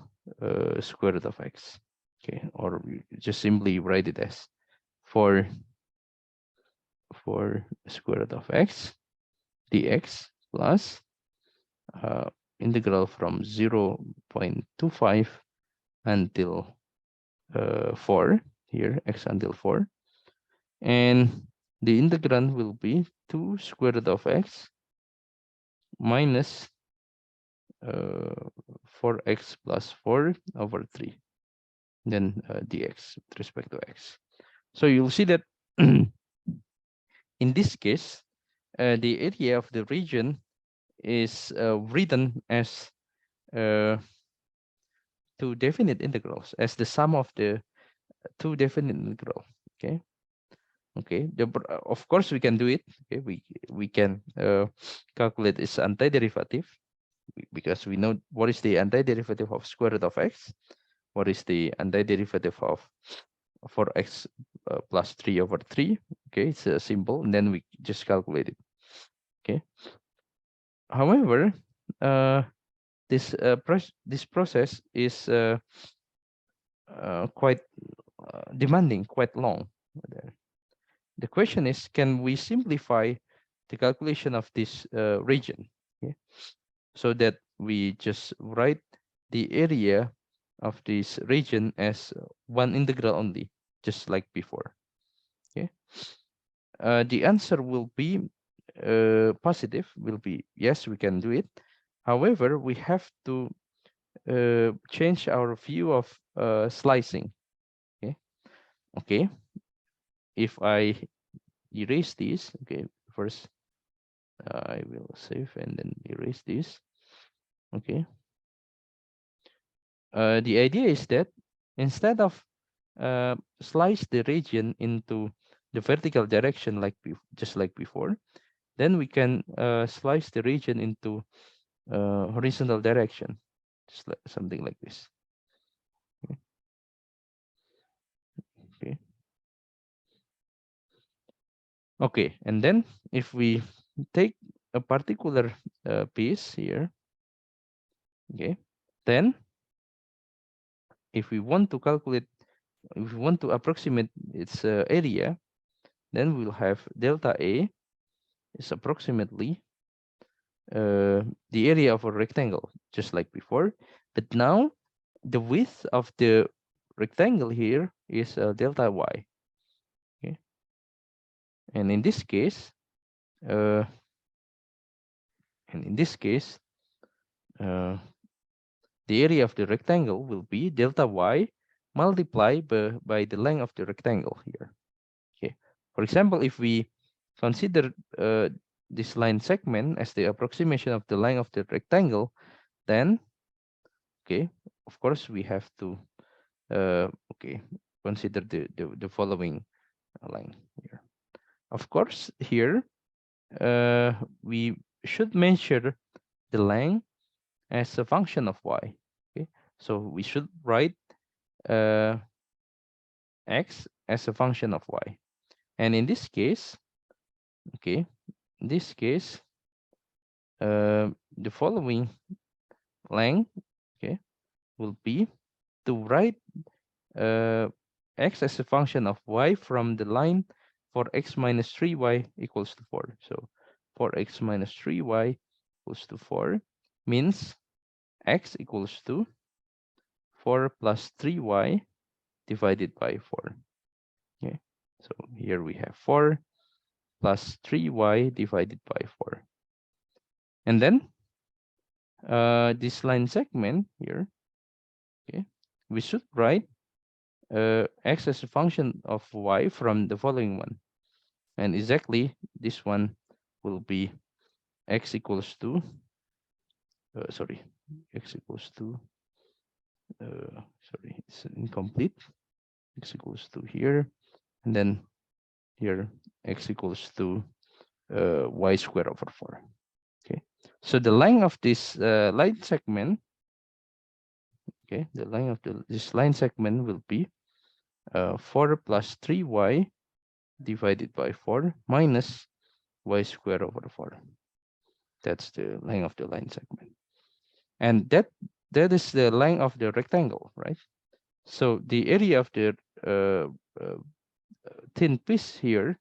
square root of x. Okay, or we just simply write it as 4 square root of x dx plus integral from 0.25 until 4 here, x until 4, and the integrand will be 2 square root of x minus 4x plus 4 over 3, then dx with respect to x. So you'll see that in this case, the area of the region is written as two definite integrals, as the sum of the two definite integral. Okay, okay. Of course we can do it. Okay, we can calculate its antiderivative, because we know what is the antiderivative of square root of x, what is the antiderivative of 4x plus 3 over 3. Okay, it's simple, and then we just calculate it. Okay. However, this process is quite demanding, quite long. The question is, can we simplify the calculation of this region, okay, so that we just write the area of this region as one integral only, just like before? Okay, the answer will be positive, will be yes, we can do it. However, we have to change our view of slicing. Okay, okay. If I erase this, okay, first I will save and then erase this. Okay. The idea is that instead of slice the region into the vertical direction like just like before, then we can slice the region into horizontal direction, just like something like this. Okay. Okay. Okay, and then if we take a particular piece here, okay, then if we want to calculate, if we want to approximate its area, then we'll have delta A is approximately the area of a rectangle, just like before. But now the width of the rectangle here is delta Y. Okay, and in this case, uh, the area of the rectangle will be delta Y multiplied by the length of the rectangle here. Okay. For example, if we consider this line segment as the approximation of the length of the rectangle, then, okay, of course we have to okay, consider the following line here. Of course, here we should measure the length as a function of y. Okay, so we should write x as a function of y, and in this case, okay, in this case, the following length, okay, will be to write x as a function of y from the line for x minus 3y equals to 4. So for x minus 3y equals to 4 means x equals to 4 plus 3y divided by 4. Okay, so here we have 4 plus 3y divided by 4. And then this line segment here, okay, we should write x as a function of y from the following one. And exactly this one will be x equals to, sorry, x equals to, sorry, it's incomplete. X equals to here, and then here x equals to y squared over 4. Okay, so the length of this line segment, okay, the length of this line segment will be 4 plus 3y divided by 4 minus y squared over 4. That's the length of the line segment, and that is the length of the rectangle, right? So the area of the thin piece here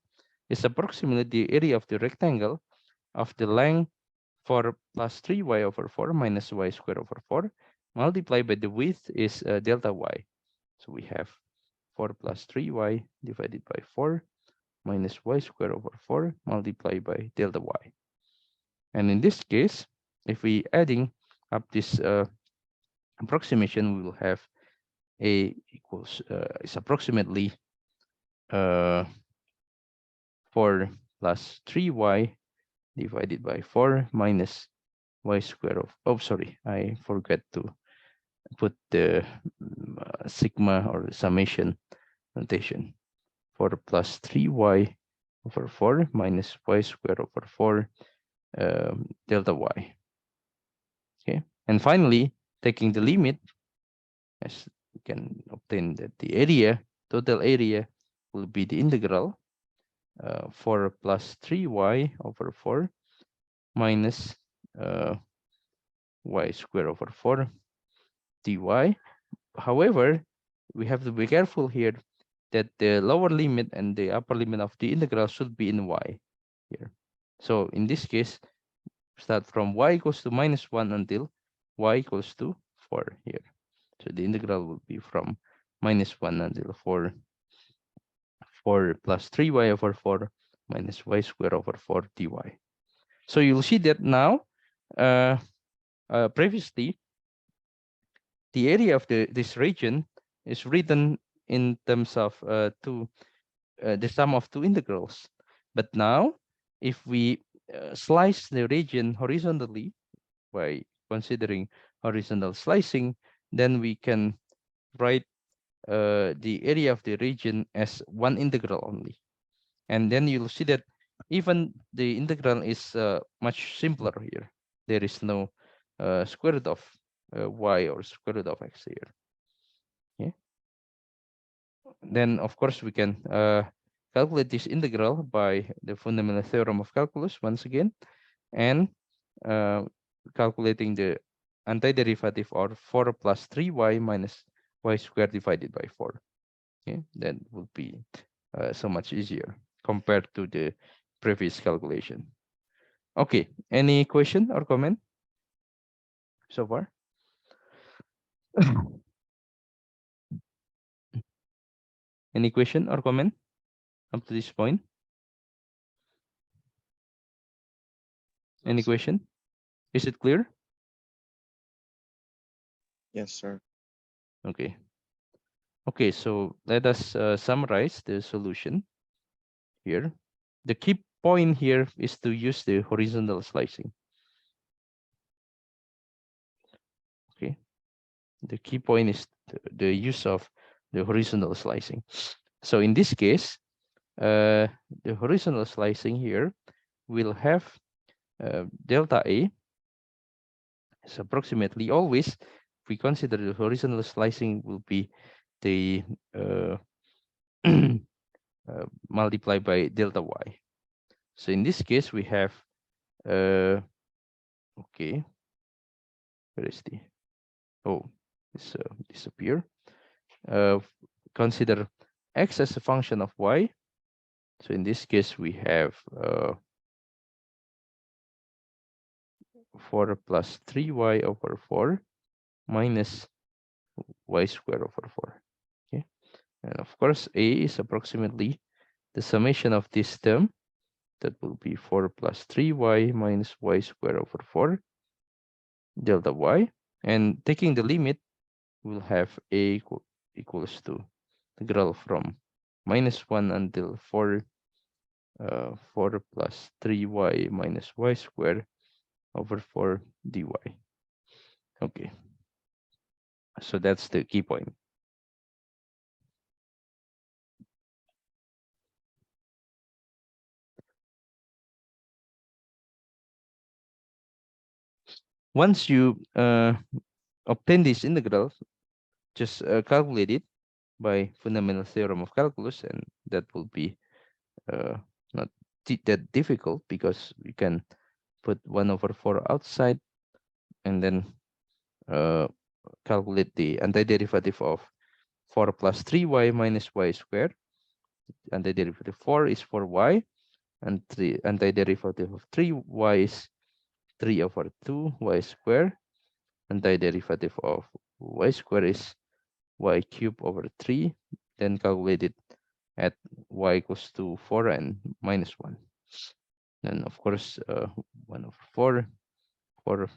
is approximately the area of the rectangle of the length 4 plus 3y over 4 minus y squared over 4 multiplied by the width is delta y. So we have 4 plus 3y divided by 4 minus y squared over 4 multiplied by delta y. And in this case, if we adding up this approximation, we will have a equals is approximately 4 plus 3y divided by 4 minus y squared of, oh, sorry, I forgot to put the sigma or summation notation. 4 plus 3y over 4 minus y squared over 4 delta y. Okay, and finally, taking the limit, as we can obtain that the area, total area, will be the integral 4 plus 3y over 4 minus y squared over 4 dy. However, we have to be careful here that the lower limit and the upper limit of the integral should be in y here. So in this case, start from y equals to minus 1 until y equals to 4 here. So the integral will be from minus 1 until 4 plus 3y over 4 minus y squared over 4 dy. So you'll see that now, previously, the area of this region is written in terms of the sum of two integrals. But now, if we slice the region horizontally by considering horizontal slicing, then we can write the area of the region as one integral only. And then you'll see that even the integral is much simpler here. There is no square root of y or square root of x here. Okay. Then, of course, we can calculate this integral by the fundamental theorem of calculus once again, and calculating the antiderivative, or 4 plus 3y minus y squared divided by 4. Okay, that would be so much easier compared to the previous calculation. Okay, any question or comment so far? Any question or comment up to this point? Any question? Is it clear? Yes, sir. Okay. Okay, so let us summarize the solution here. The key point here is to use the horizontal slicing. Okay, the key point is the use of the horizontal slicing. So in this case, the horizontal slicing here will have delta A is approximately always, if we consider the horizontal slicing will be the multiplied by delta Y. So in this case, we have, okay, where is the, oh, it's disappear. Consider X as a function of Y. So in this case, we have 4 plus 3y over 4 minus y squared over 4. Okay, and of course, A is approximately the summation of this term. That will be 4 plus 3y minus y squared over 4 delta y. And taking the limit, we'll have A equals to integral from -1 until 4 4 plus 3y minus y squared over 4 dy. Okay, so that's the key point. Once you obtain this integral, just calculate it by fundamental theorem of calculus, and that will be not that difficult because we can put 1 over 4 outside and then calculate the antiderivative of 4 plus 3y minus y squared. Antiderivative 4 is 4y, and the antiderivative of 3y is 3 over 2y squared. Antiderivative of y squared is y cubed over 3. Then calculate it at y equals to 4 and minus 1. Then of course 1 over 4, 4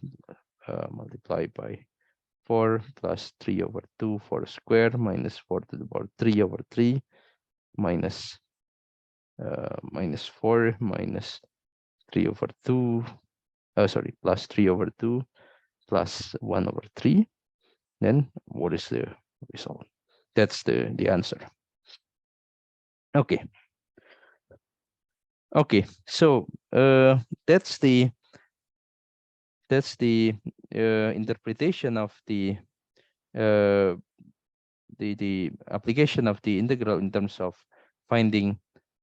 multiplied by 4 plus 3 over 2, 4 squared minus 4 to the power 3 over 3 minus minus 4 minus 3 over 2, sorry, plus 3 over 2 plus 1 over 3. Then what is the result? That's the answer. Okay. Okay, so that's the interpretation of the application of the integral in terms of finding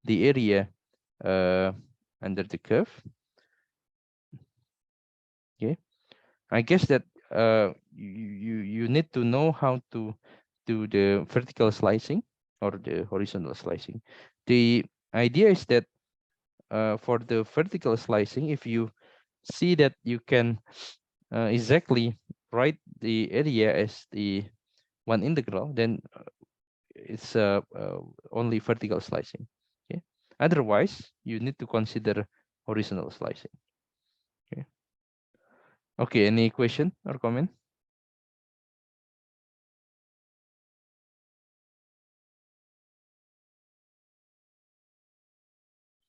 the area under the curve. Okay, I guess that you need to know how to do the vertical slicing or the horizontal slicing. The idea is that for the vertical slicing, if you see that you can exactly write the area as the one integral, then it's only vertical slicing. Okay, otherwise you need to consider horizontal slicing. Okay. Okay, any question or comment?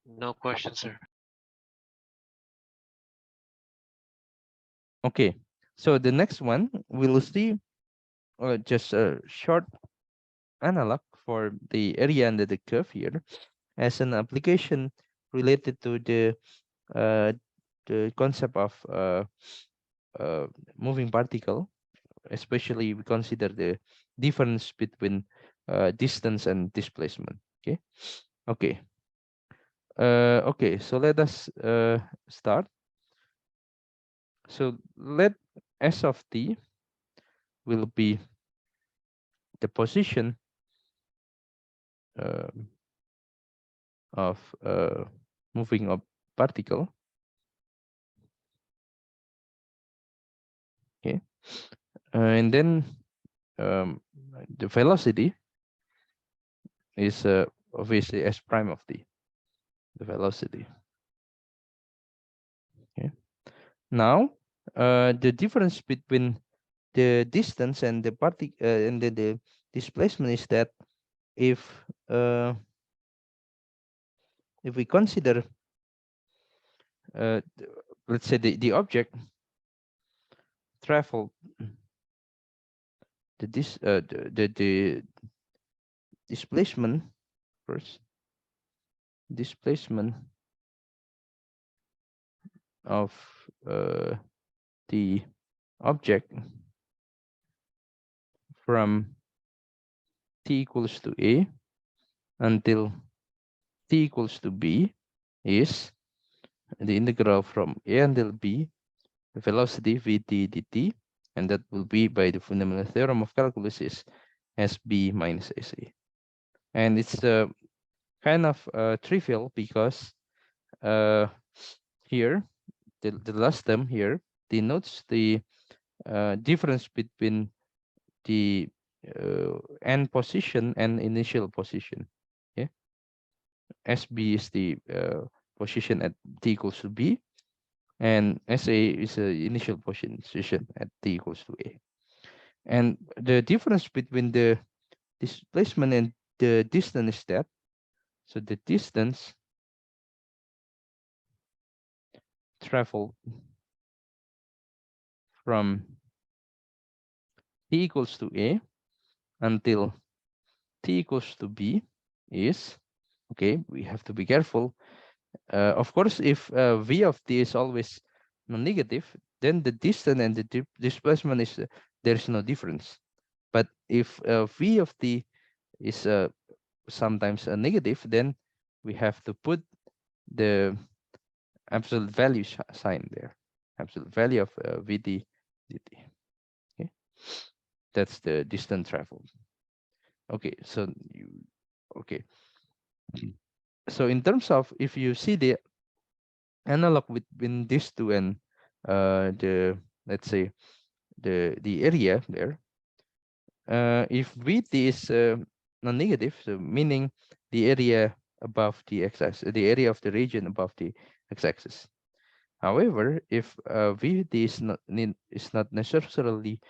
No question, sir. Okay, so the next one we'll see just a short analog for the area under the curve here as an application related to the concept of moving particle, especially we consider the difference between distance and displacement. Okay, okay, okay. So let us start. So let S of t will be the position of moving a particle. Okay, and then the velocity is obviously S prime of t, the velocity. Okay, now the difference between the distance and the and the displacement is that if we consider let's say the object traveled the displacement first, displacement of the object from t equals to a until t equals to b is the integral from a until b, the velocity vt dt, and that will be by the fundamental theorem of calculus is sb minus sa. And it's kind of trivial because here the last term here denotes the difference between the end position and initial position. Yeah, SB is the position at t equals to b, and SA is the initial position at t equals to a. And the difference between the displacement and the distance is that, so the distance traveled from t equals to a until t equals to b is, okay, we have to be careful. Of course, if v of t is always non-negative, then the distance and the displacement is there is no difference. But if v of t is sometimes a negative, then we have to put the absolute value sign there, absolute value of vt dt. Okay, that's the distance traveled. Okay, so okay. So in terms of, if you see the analog between these two and the, let's say, the area there, if vt is non-negative, so meaning the area above the x-axis, the area of the region above the x-axis. However, if vt is not necessarily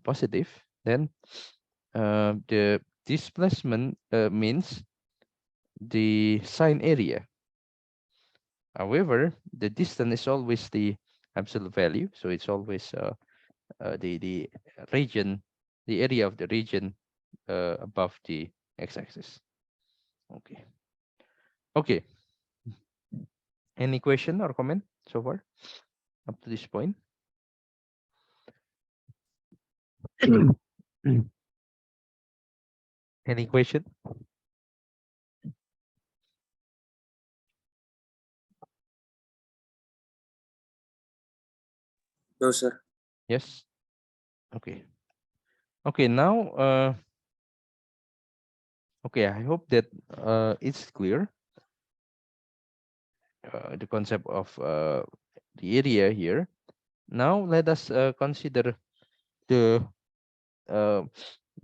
positive, then the displacement means the sign area. However, the distance is always the absolute value, so it's always the region, the area of the region above the x-axis. Okay. Okay. Any question or comment so far up to this point? Any question? No, sir. Yes. Okay. Okay. Now, okay. I hope that it's clear. The concept of the area here. Now let us consider the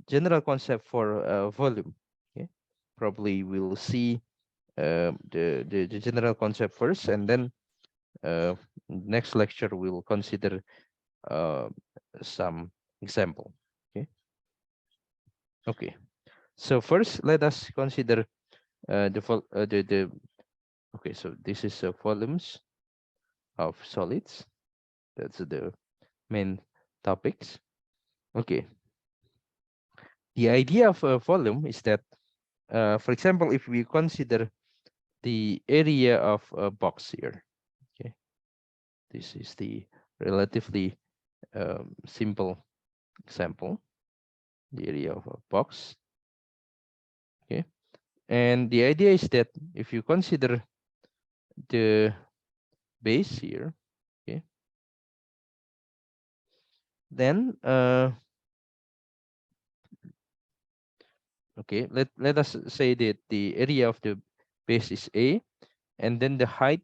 general concept for volume. Okay, probably we'll see the general concept first, and then next lecture we'll consider some example. Okay. Okay. So first, let us consider the okay. So this is volumes of solids. That's the main topics. Okay. The idea of a volume is that, for example, if we consider the area of a box here, okay, this is the relatively simple example, the area of a box, okay, and the idea is that if you consider the base here, okay, then okay, let us say that the area of the base is A, and then the height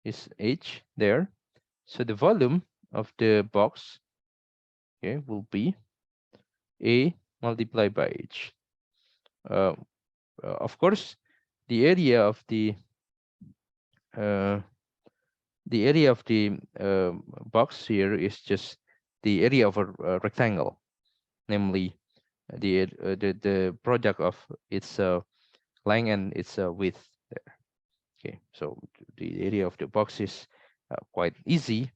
is H there. So the volume of the box, okay, will be A multiplied by H. Of course, the area of the box here is just the area of a rectangle, namely the product of its length and its width there. Okay, so the area of the box is quite easy.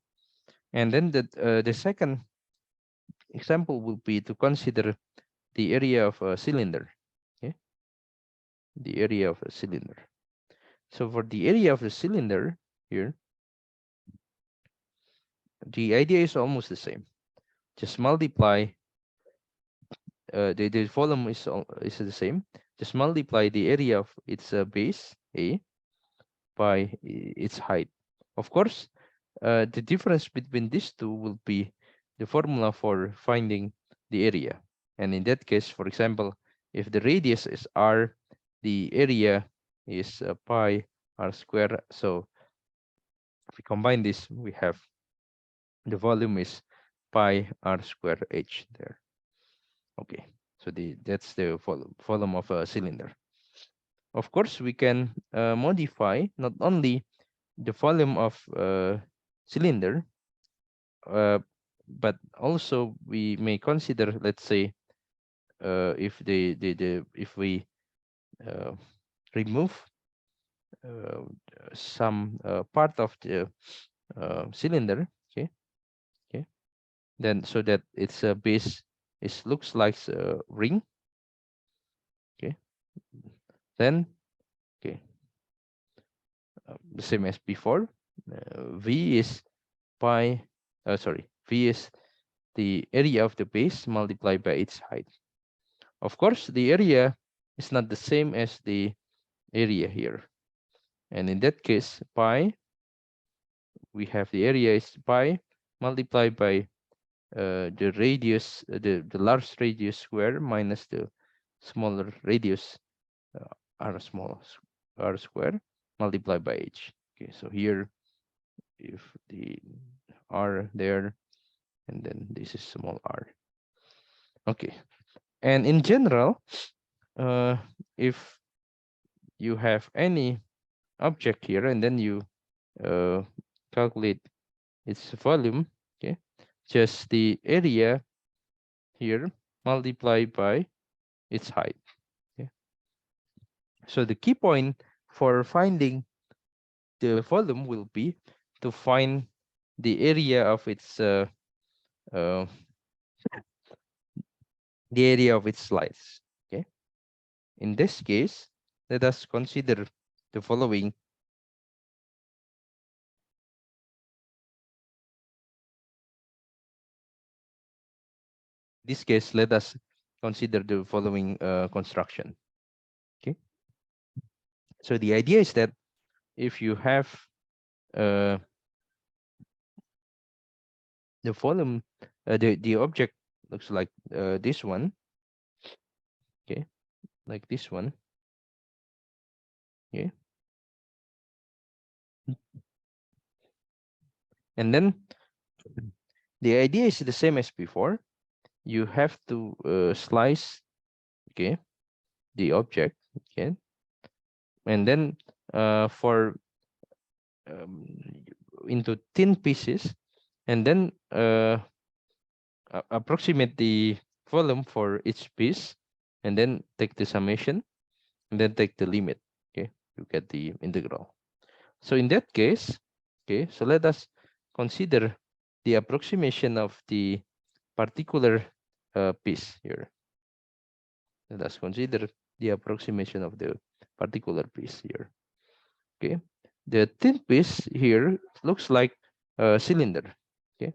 And then the second example will be to consider the area of a cylinder. Okay, the area of a cylinder. So for the area of the cylinder here, the idea is almost the same. Just multiply the volume is the same. Just multiply the area of its base A by its height. Of course, the difference between these two will be the formula for finding the area. And in that case, for example, if the radius is r, the area is pi r square. So if we combine this, we have the volume is pi r square h there. Okay, so that's the volume of a cylinder. Of course, we can modify not only the volume of cylinder, but also we may consider, let's say, if if we uh, remove uh, some part of the cylinder, okay, okay, then so that its base looks like a ring, okay, then okay, the same as before. V is pi. Sorry, V is the area of the base multiplied by its height. Of course, the area is not the same as the area here. And in that case, pi, we have the area is pi multiplied by the radius, the large radius square minus the smaller radius r small r square multiplied by h. Okay, so here, if the r there, and then this is small r. Okay, and in general, if you have any object here and then you calculate its volume, okay, just the area here multiplied by its height. Okay, so the key point for finding the volume will be to find the area of its uh, the area of its slice. Okay, in this case, let us consider the following. In this case, let us consider the following construction. Okay, so the idea is that if you have the volume, the object looks like this one, okay, like this one, okay, and then the idea is the same as before. You have to slice, okay, the object, okay, and then for into thin pieces, and then approximate the volume for each piece, and then take the summation, and then take the limit. Okay, you get the integral. So in that case, okay, so let us consider the approximation of the particular piece here. Let us consider the approximation of the particular piece here. Okay, the thin piece here looks like a cylinder. Okay,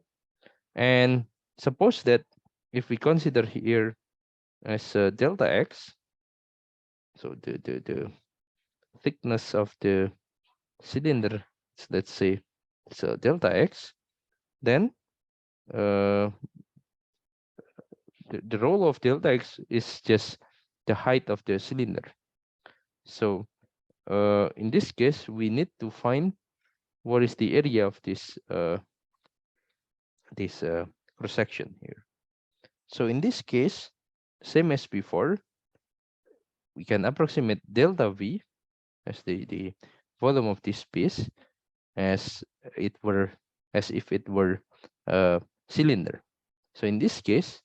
and suppose that if we consider here as delta x, so the thickness of the cylinder, let's say it's delta x, then the role of delta x is just the height of the cylinder. So in this case, we need to find what is the area of this cross section here. So in this case, same as before, we can approximate delta v as the volume of this piece as if it were a cylinder. So in this case,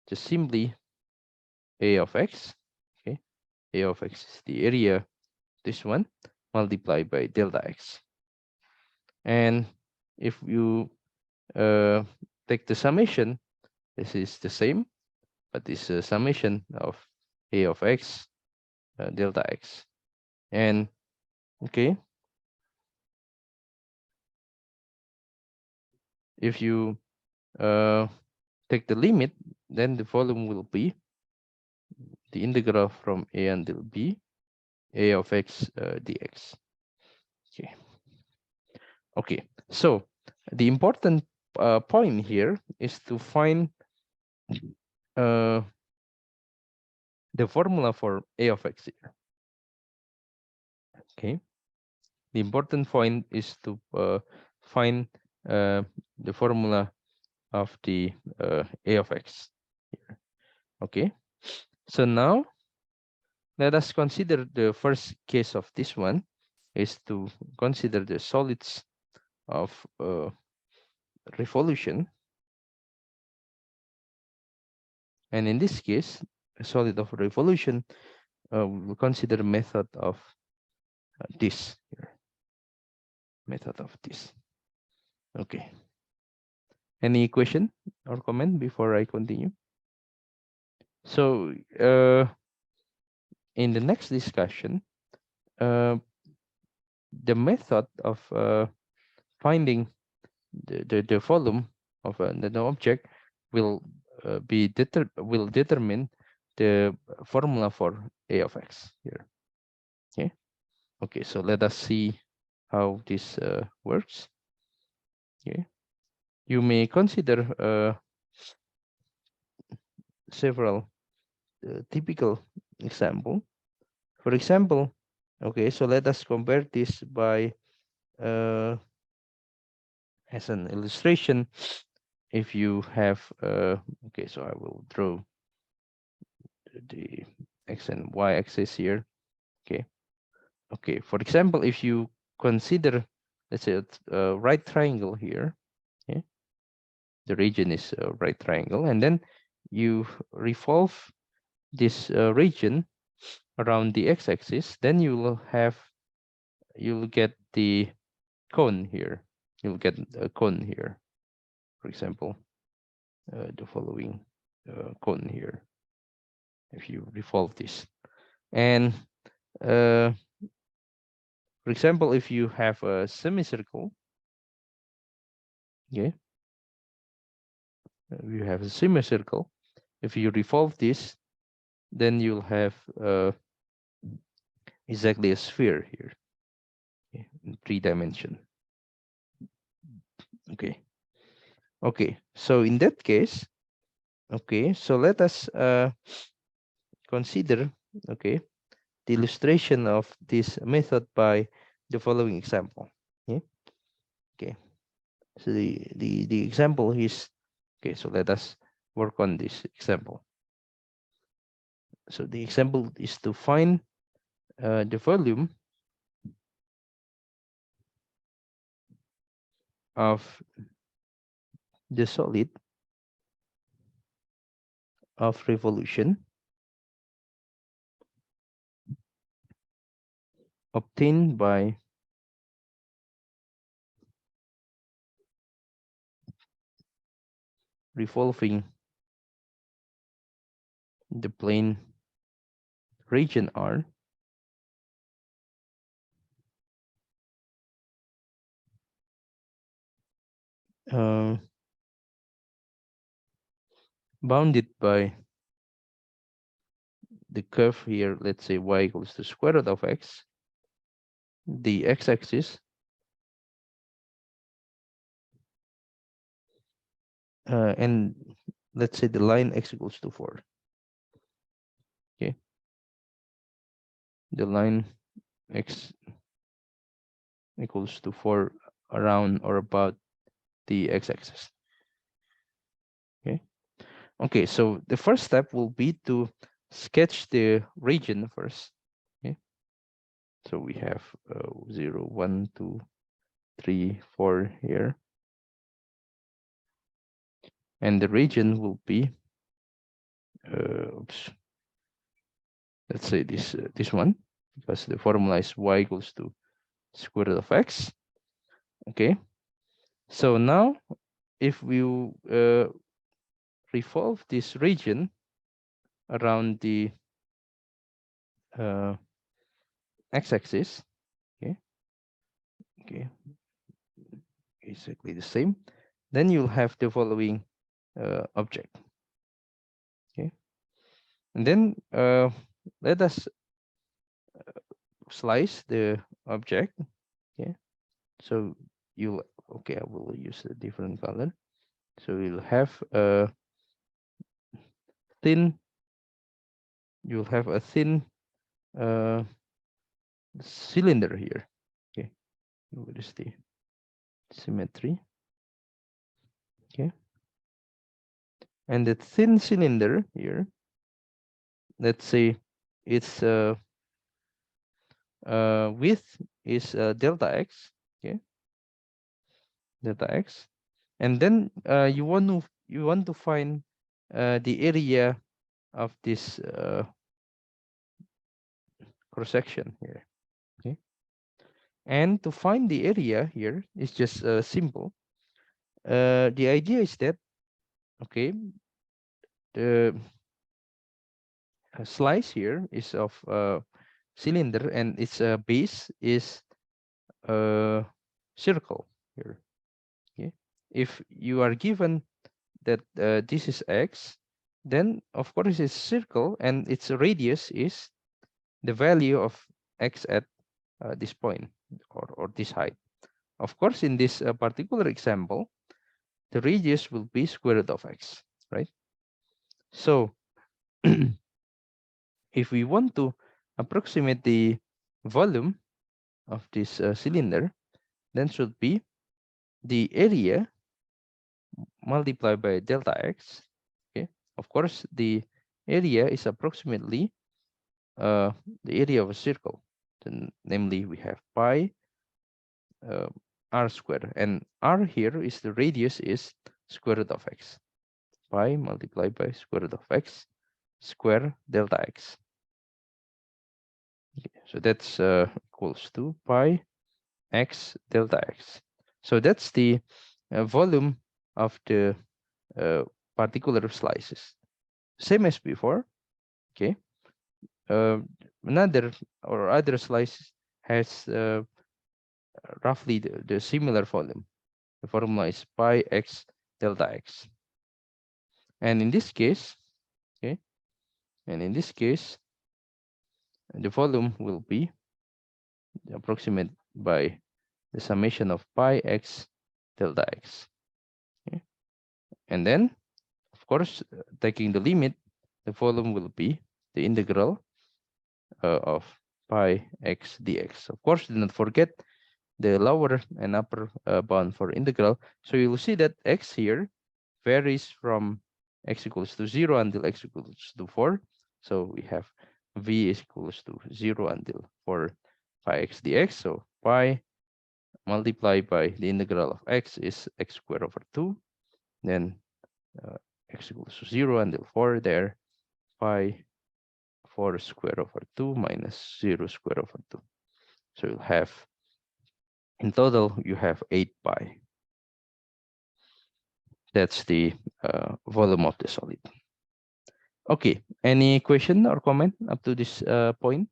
just simply a of x, okay, a of x is the area, this one, multiplied by delta x. And if you take the summation, this is the same, but this is a summation of a of x delta x. And okay, if you take the limit, then the volume will be the integral from a until b, a of x dx. Okay. Okay. So the important point here is to find the formula for a of x here. Okay. The important point is to find the formula of the a of x here. Okay. So now let us consider the first case of this one is to consider the solids of revolution. And in this case, a solid of revolution, we'll consider method of this here. Method of this. Okay. Any question or comment before I continue? So in the next discussion, the method of finding the volume of the object will will determine the formula for a of x here. Okay. Okay. So let us see how this works. Okay. You may consider several typical example. For example, okay, so let us compare this by as an illustration. If you have okay, so I will draw the x and y axis here. Okay. Okay. For example, if you consider, let's say, a right triangle here. Okay. The region is a right triangle, and then you revolve this region around the x-axis, then you'll get the cone here. You'll get a cone here. For example, the following cone here. If you revolve this, and for example, if you have a semicircle, okay, you have a semicircle. If you revolve this, then you'll have exactly a sphere here, okay, in 3 dimension. Okay. Okay. So in that case, okay, so let us consider, okay, the illustration of this method by the following example. Okay. Okay. So the example is, okay, so let us work on this example. So the example is to find the volume of the solid of revolution obtained by revolving the plane region R bounded by the curve here, let's say y equals to square root of x, the x-axis, and let's say the line x equals to 4. Okay, the line x equals to 4 around or about the x-axis. Okay. Okay, so the first step will be to sketch the region first. Okay, so we have 0, 1, 2, 3, 4 here, and the region will be oops, let's say this one, because the formula is y equals to square root of x. Okay, so now if we revolve this region around the x-axis, okay, exactly the same, then you'll have the following object. Okay, and then let us slice the object. Okay, so you'll, okay, I will use a different color. So you'll have a thin, you'll have a thin cylinder here. Okay, what is the symmetry? Okay, and the thin cylinder here, let's say its width is delta x. Okay, delta x, and then you want to find the area of this cross section here. Okay, and to find the area here is just simple. The idea is that, okay, the slice here is of cylinder and its base is a circle here. Okay, if you are given that this is x, then of course it's circle and its radius is the value of x at this point or this height. Of course, in this particular example, the radius will be square root of x, right? So if we want to approximate the volume of this cylinder, then should be the area multiplied by delta x. Okay, of course, the area is approximately the area of a circle. Then, namely, we have pi r squared, and r here is the radius is square root of x. Pi multiplied by square root of x square delta x. Okay, so that's equals to pi x delta x. So that's the volume of the particular slices. Same as before. Okay, another or other slice has roughly the similar volume. The formula is pi x delta x. And in this case, okay, and in this case, the volume will be approximate by the summation of pi x delta x. Okay, and then, of course, taking the limit, the volume will be the integral of pi x dx. Of course, do not forget the lower and upper bound for integral. So you will see that x here varies from x equals to 0 until x equals to 4. So we have v is equals to 0 until 4 pi x dx. So pi multiplied by the integral of x is x squared over 2. Then x equals to 0 until 4 there, pi 4 squared over 2 minus 0 squared over 2. So you'll have, in total, you have 8 pi. That's the volume of the solid. Okay, any question or comment up to this point?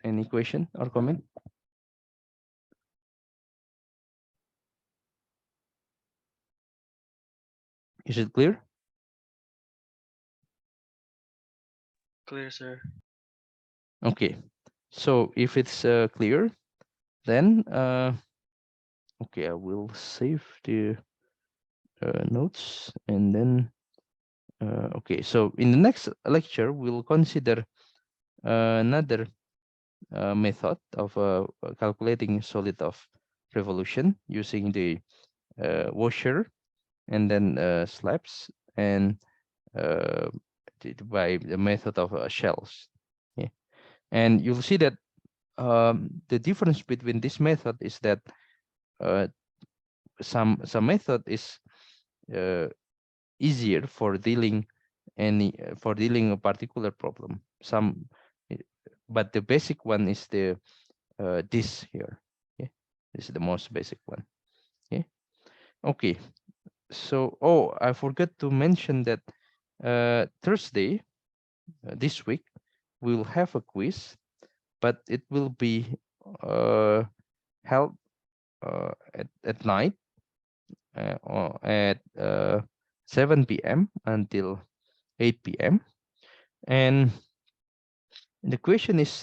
Any question or comment? Is it clear? Clear, sir. Okay, so if it's clear, then okay, I will save the notes and then okay, so in the next lecture we'll consider another method of calculating solid of revolution using the washer and then slabs and by the method of shells. Okay. And you'll see that the difference between this method is that some method is easier for dealing a particular problem. Some but the basic one is the this here. Okay, this is the most basic one. Okay, okay. So, oh, I forgot to mention that Thursday this week we'll have a quiz, but it will be held at night or at 7 p.m. until 8 p.m. And the question is